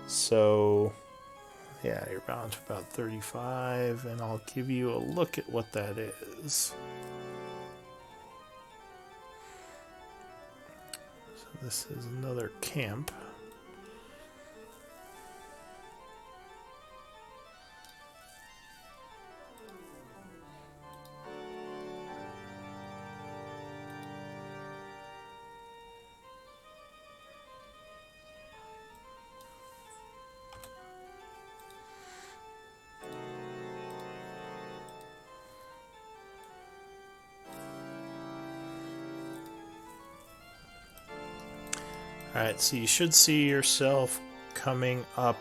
So, yeah, you're bound to about 35, and I'll give you a look at what that is. So this is another camp. Alright, so you should see yourself coming up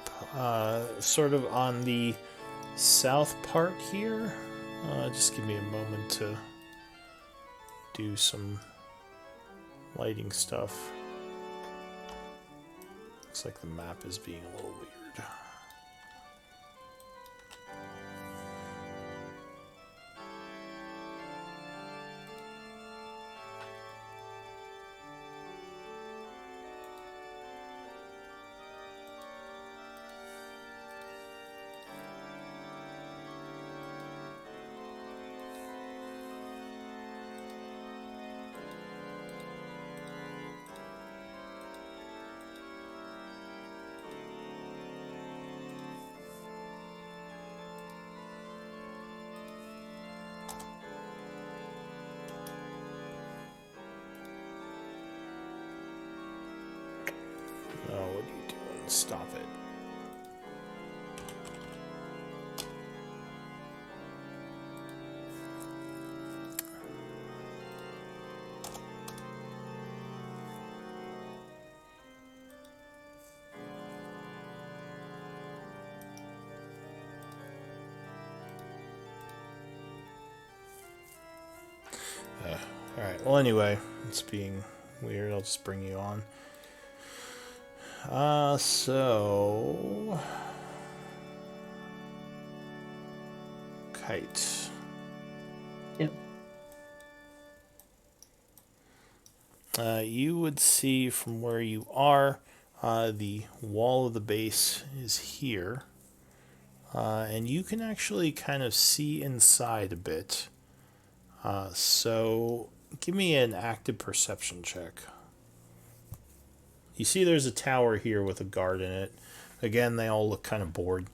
sort of on the south part here. Just give me a moment to do some lighting stuff. Looks like the map is being a little weird. Oh, what are you doing? Stop it. Alright, well anyway, it's being weird. I'll just bring you on. So... Kite. Yep. You would see from where you are, the wall of the base is here. And you can actually kind of see inside a bit. So give me an active perception check. You see there's a tower here with a guard in it. Again, they all look kind of bored.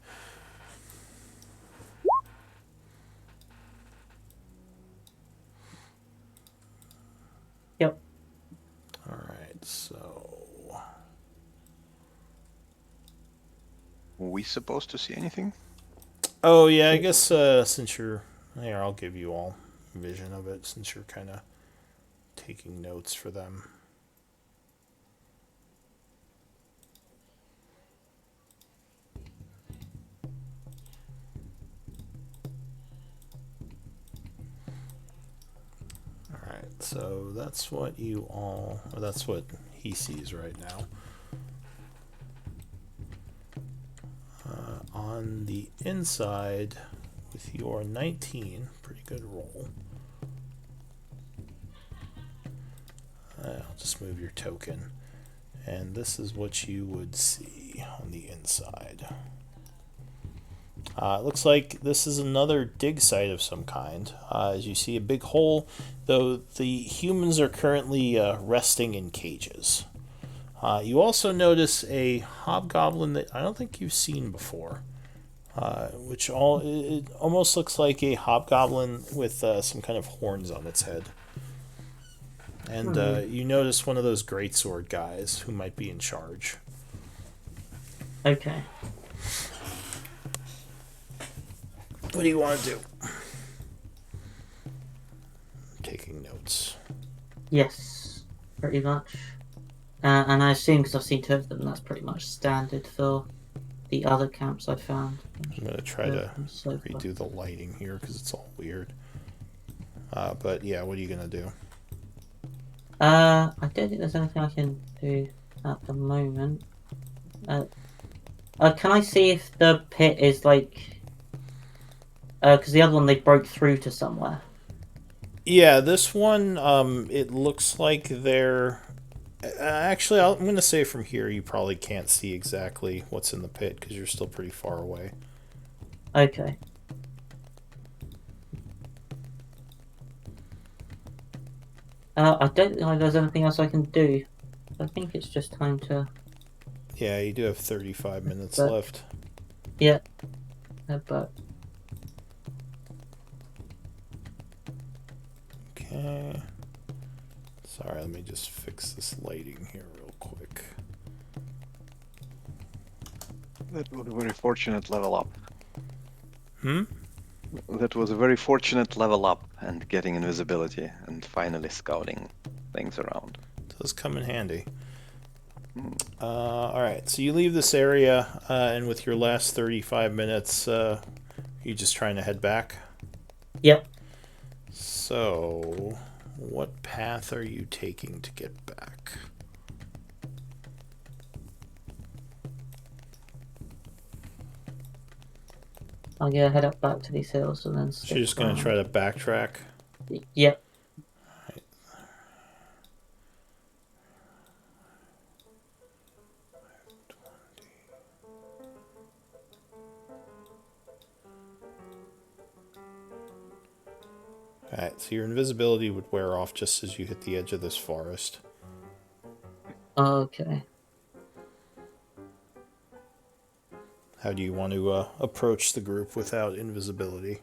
Yep. Alright, so... Were we supposed to see anything? Oh, yeah, I guess since you're... Here, I'll give you all vision of it since you're kind of taking notes for them. Alright, so that's what you all... Or that's what he sees right now. On the inside, with your 19, pretty good roll. I'll just move your token. And this is what you would see on the inside. It looks like this is another dig site of some kind. As you see a big hole, though the humans are currently resting in cages. You also notice a hobgoblin that I don't think you've seen before, it almost looks like a hobgoblin with some kind of horns on its head. And you notice one of those greatsword guys who might be in charge. Okay. What do you want to do? Taking notes. Yes, pretty much. And I assume, because I've seen two of them, that's pretty much standard for the other camps I found. I'm going to try to redo the lighting here because it's all weird. But yeah, what are you going to do? I don't think there's anything I can do at the moment. Can I see if the pit is like... because the other one they broke through to somewhere. Yeah, this one, it looks like they're... Actually, I'm going to say from here you probably can't see exactly what's in the pit because you're still pretty far away. Okay. I don't think there's anything else I can do. I think it's just time to... Yeah, you do have 35 minutes But- left. Yeah. But... Okay. Sorry, let me just fix this lighting here real quick. That was a very fortunate level up. Hmm? That was a very fortunate level up and getting invisibility and finally scouting things around. Does come in handy. Alright, so you leave this area, and with your last 35 minutes, you just trying to head back? Yep. So, what path are you taking to get back? I'm gonna head up back to these hills and then... So you're just going to try to backtrack? Yep. Alright, so your invisibility would wear off just as you hit the edge of this forest. Okay. How do you want to approach the group without invisibility?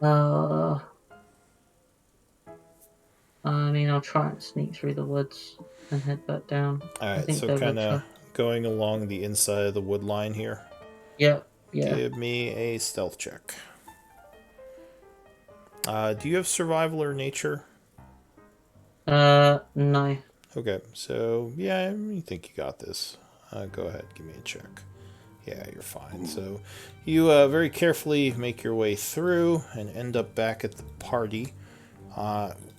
I mean, I'll try and sneak through the woods and head back down. Alright, so kind of going along the inside of the wood line here. Yep. Yeah. Give me a stealth check. Do you have survival or nature? No. Okay, so yeah, you think you got this. Go ahead, give me a check. Yeah, you're fine. So you very carefully make your way through and end up back at the party.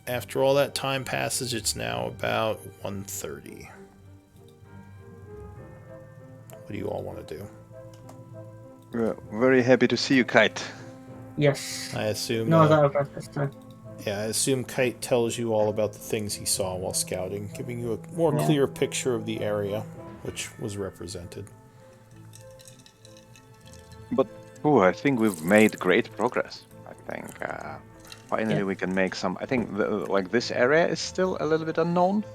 After all that time passes, it's now about 1:30. What do you all want to do? We're very happy to see you, Kite. Yes. I assume... No, that was this time. Yeah, I assume Kite tells you all about the things he saw while scouting, giving you a more clear picture of the area which was represented. But I think we've made great progress. I think finally we can make some. I think this area is still a little bit unknown,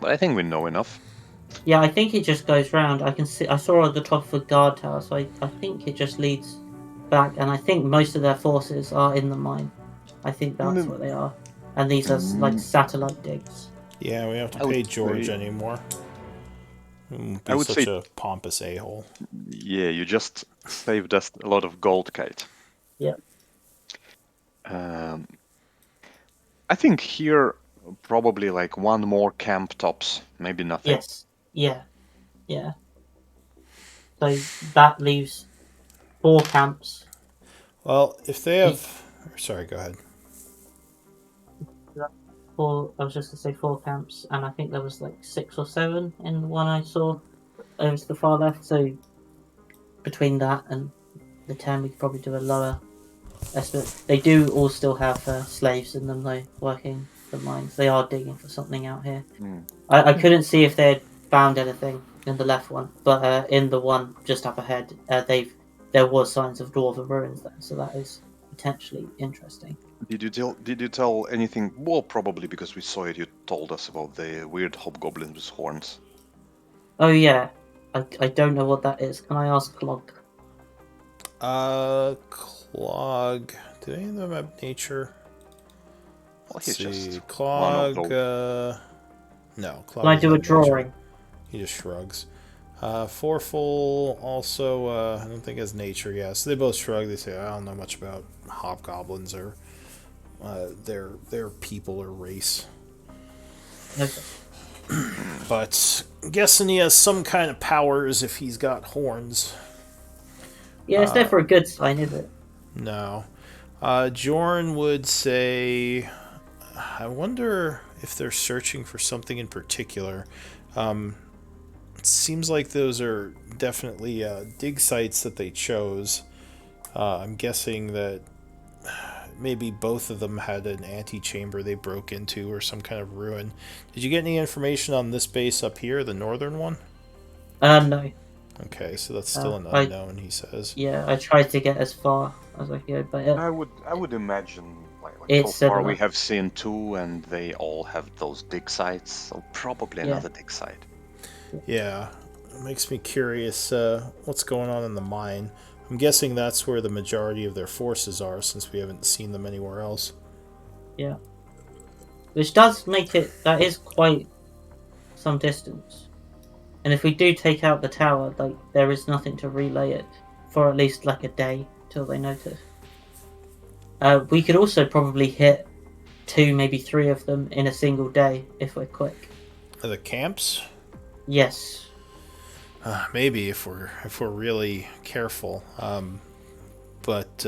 but I think we know enough. Yeah, I think it just goes round. I saw at the top of a guard tower, so I think it just leads back, and I think most of their forces are in the mine. I think that's what they are. And these are like satellite digs. Yeah, we don't have to pay George anymore. I would such say a pompous a-hole. Yeah, you just saved us a lot of gold, Kite. Yeah. I think here probably like one more camp tops, maybe nothing. Yes. Yeah. Yeah. So that leaves 4 camps. Well, if they have... Sorry, go ahead. I was just going to say 4 camps, and I think there was like 6 or 7 in the one I saw over to the far left. So between that and the 10, we could probably do a lower estimate. They do all still have slaves in them, though, working the mines. They are digging for something out here. I couldn't see if they had found anything in the left one, but in the one just up ahead, there was signs of dwarven ruins there, so that is potentially interesting. Did you tell anything? Well, probably because we saw it. You told us about the weird hobgoblin with horns. Oh yeah, I don't know what that is. Can I ask Clog? Clog. Do any of them have nature? Well, Let's he's see. just Clog. one of No, Clog Can I doesn't do a have nature. drawing? He just shrugs. Foreful also, I don't think has nature. Yeah, so they both shrug. They say, "I don't know much about hobgoblins or their people or race." Okay. But I'm guessing he has some kind of powers if he's got horns. Yeah, it's never a good sign, is it? No. Jorn would say, I wonder if they're searching for something in particular. It seems like those are definitely dig sites that they chose. I'm guessing that maybe both of them had an antechamber they broke into or some kind of ruin. Did you get any information on this base up here, the northern one? No. Okay, so that's still an I- unknown, he says. Yeah, I tried to get as far as I could, but I would imagine like It's so far we similar. have seen 2, and they all have those dig sites. So probably Yeah. another dig site. Yeah, it makes me curious what's going on in the mine. I'm guessing that's where the majority of their forces are, since we haven't seen them anywhere else. Yeah. Which does make it, that is quite some distance. And if we do take out the tower, like, there is nothing to relay it for at least like a day till they notice. We could also probably hit 2, maybe 3 of them in a single day if we're quick. Are the camps? Yes. Maybe if we're really careful. But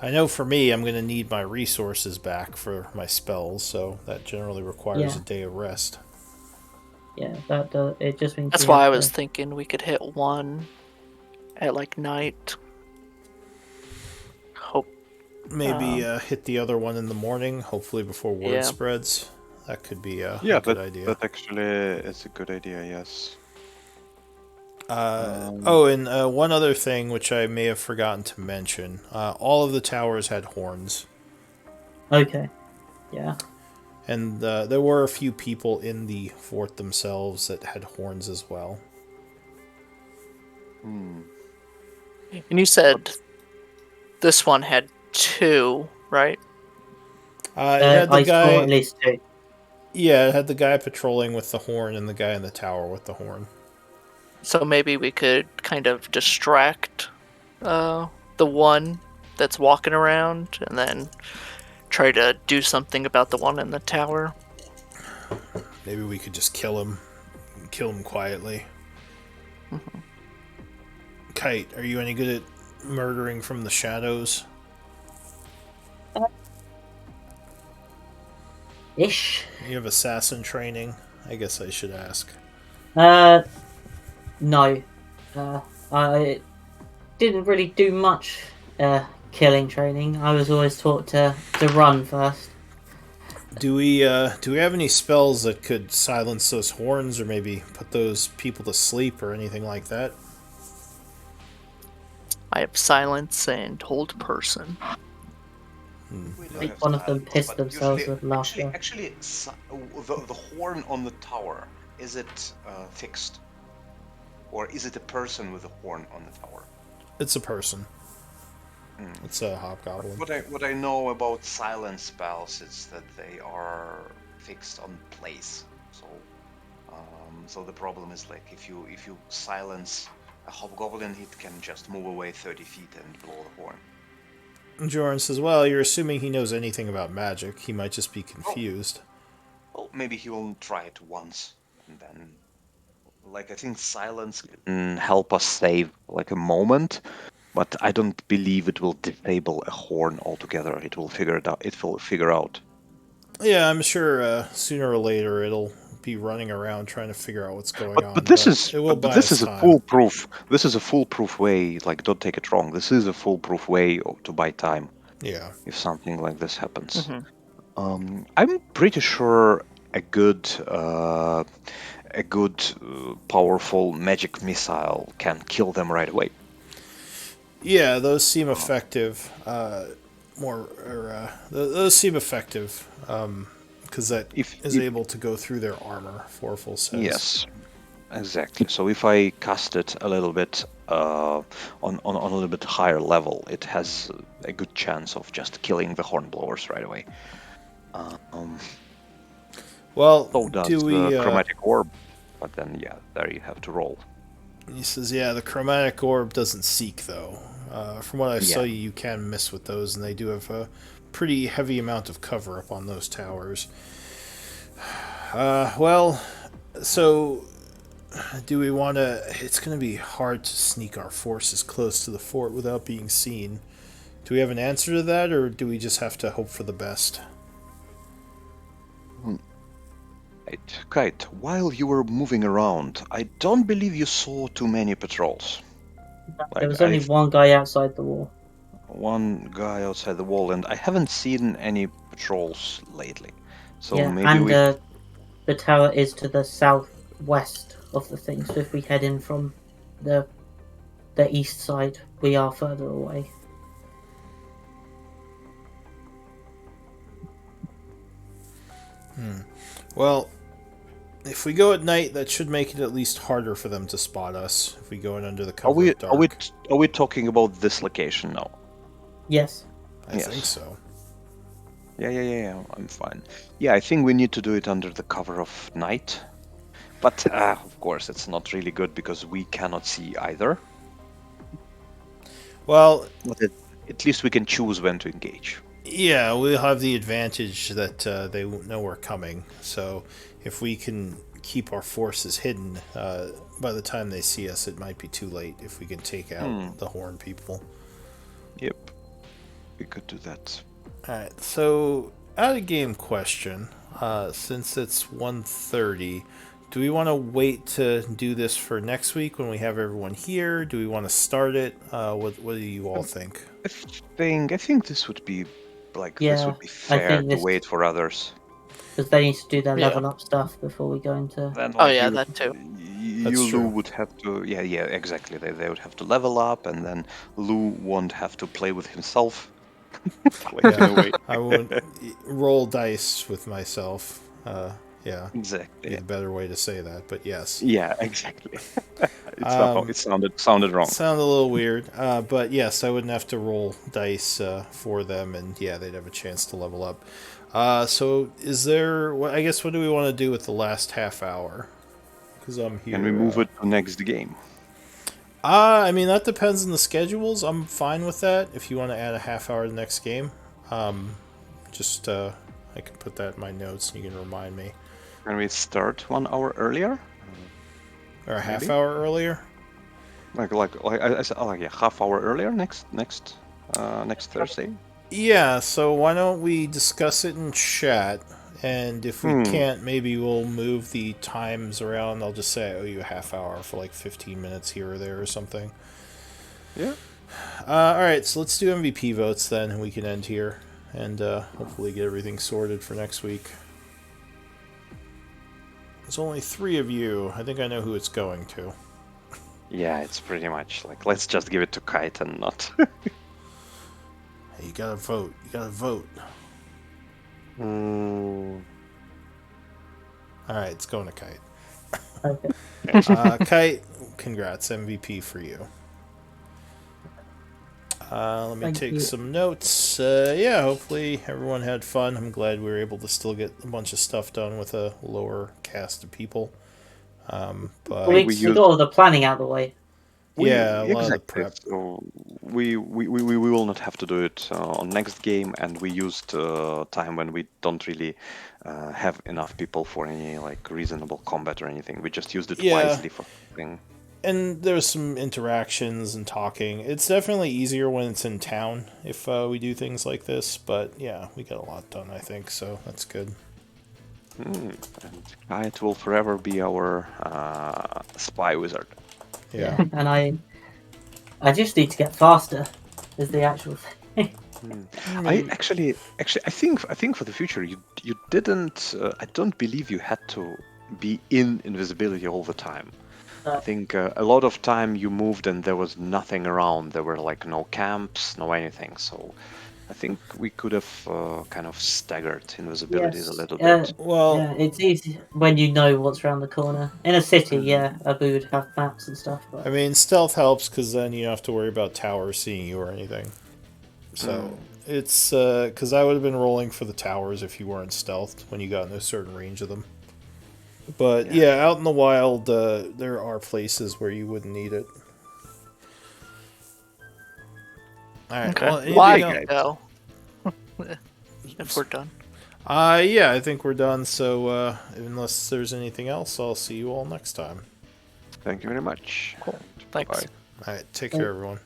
I know for me, I'm going to need my resources back for my spells, so that generally requires Yeah. a day of rest. Yeah, that does. It just means That's we why have I was to- thinking we could hit one at like night. Hope. Maybe hit the other one in the morning, hopefully before word Yeah. spreads. That could be a Yeah, good idea. that actually is a good idea. Yes. And one other thing which I may have forgotten to mention. All of the towers had horns. Okay. Yeah. And there were a few people in the fort themselves that had horns as well. Hmm. And you said this one had 2, right? It had the I saw guy. at least 2. Yeah, it had the guy patrolling with the horn and the guy in the tower with the horn. So maybe we could kind of distract the one that's walking around and then try to do something about the one in the tower. Maybe we could just kill him quietly. Mhm. Kite, are you any good at murdering from the shadows? Ish. You have assassin training? I guess I should ask. No. I didn't really do much killing training. I was always taught to run first. Do we have any spells that could silence those horns or maybe put those people to sleep or anything like that? I have silence and hold person. We don't Make have one of them silence, piss but themselves usually- with laughter. Actually, the horn on the tower, is it fixed, or is it a person with a horn on the tower? It's a person. Hmm. It's a hobgoblin. What I know about silence spells is that they are fixed on place. So the problem is like if you silence a hobgoblin, it can just move away 30 feet and blow the horn. Joran says, well, you're assuming he knows anything about magic. He might just be confused. Well, maybe he will try it once, and then, like, I think silence can help us save like a moment, but I don't believe it will disable a horn altogether. It will figure it out. It will figure out. Yeah, I'm sure sooner or later it'll be running around trying to figure out what's going on. But this is it will but buy this us is a time. foolproof. This is a foolproof way. Like, don't take it wrong. This is a foolproof way to buy time Yeah. if something like this happens. Mhm. I'm pretty sure a a good, powerful magic missile can kill them right away. Yeah, those seem effective. Those seem effective because that If, is if able to go through their armor. Forful says. Yes, exactly. So if I cast it a little bit on a little bit higher level, it has a good chance of just killing the hornblowers right away. Um, Well, so does do we? the chromatic orb, but then yeah, there you have to roll. He says, "Yeah, the chromatic orb doesn't seek though. From what I saw, Yeah. you can miss with those, and they do have a pretty heavy amount of cover up on those towers. Well, so do we want to? It's going to be hard to sneak our forces close to the fort without being seen. Do we have an answer to that, or do we just have to hope for the best?" Right. Kite, while you were moving around, I don't believe you saw too many patrols. There was only one guy outside the wall. One guy outside the wall, and I haven't seen any patrols lately. So Yeah, maybe and we. the tower is to the southwest of the thing. So if we head in from the east side, we are further away. Well, if we go at night, that should make it at least harder for them to spot us. If we go in under the Are cover we of dark, are we talking about this location now? Yes. I Yes. think so. Yeah. I'm fine. Yeah, I think we need to do it under the cover of night. But of course, it's not really good because we cannot see either. Well, But at least we can choose when to engage. yeah, we'll have the advantage that they won't know we're coming. So if we can keep our forces hidden, by the time they see us, it might be too late if we can take out the horn people. Yep, we could do that. Alright, so out of game question, since it's 1:30, do we want to wait to do this for next week when we have everyone here? Do we want to start it? What do you all think? I think this would be this Yeah, would be I fair think to this- wait for others. Because they need to do their Yeah. level up stuff before we go into. Then, Oh, yeah, that too. That's Lou true. would have to. Yeah, exactly. They would have to level up, and then Lou won't have to play with himself. Like, in a way. I won't roll dice with myself. Yeah, Exactly. be the better way to say that, but yes. Yeah, exactly. It sounded wrong. Sound a little weird, but yes, I wouldn't have to roll dice for them, and yeah, they'd have a chance to level up. So, is there? I guess what do we want to do with the last half hour? Because I'm here. Can we move it to next game? I mean that depends on the schedules. I'm fine with that. If you want to add a half hour to the next game, just I can put that in my notes, and you can remind me. Can we start 1 hour earlier? Or a half Maybe. hour earlier. I said, yeah, half hour earlier next Thursday. Yeah, so why don't we discuss it in chat, and if we can't, maybe we'll move the times around. I'll just say I owe you a half hour for like 15 minutes here or there or something. Yeah. Alright, so let's do MVP votes then, and we can end here, and hopefully get everything sorted for next week. There's only 3 of you. I think I know who it's going to. Yeah, it's pretty much like let's just give it to Kite and not. Hey, you gotta vote. You gotta vote. Alright, it's going to Kite. Okay. Kite, congrats. MVP for you. Let me Thank take you. some notes. Yeah, hopefully everyone had fun. I'm glad we were able to still get a bunch of stuff done with a lower cast of people. But we we got all the planning out of the way. yeah, a lot of the Exactly. prep. So we will not have to do it on next game, and we used time when we don't really have enough people for any like reasonable combat or anything. We just used it Yeah. wisely for something. And there's some interactions and talking. It's definitely easier when it's in town if we do things like this. But yeah, we got a lot done, I think, so that's good. And Kite will forever be our spy wizard. Yeah. And I just need to get faster. Is the actual thing. I actually I think for the future you didn't I don't believe you had to be in invisibility all the time. I Uh, think a lot of time you moved and there was nothing around. There were like no camps, no anything. So I think we could have kind of staggered invisibilities a yes. little bit. Well, Yeah, it's easy when you know what's around the corner. In a city, Mhm. yeah, Abu would have maps and stuff, I but mean, stealth helps because then you don't have to worry about towers seeing you or anything. So it's because I would have been rolling for the towers if you weren't stealthed when you got in a certain range of them. But Yeah. yeah, out in the wild, there are places where you wouldn't need it. All right. Okay. Well, Why, anything else? guys? Go. If we're done. Yeah, I think we're done. So unless there's anything else, I'll see you all next time. Thank you very much. Cool. Bye Thanks. bye. All right. Take care, everyone.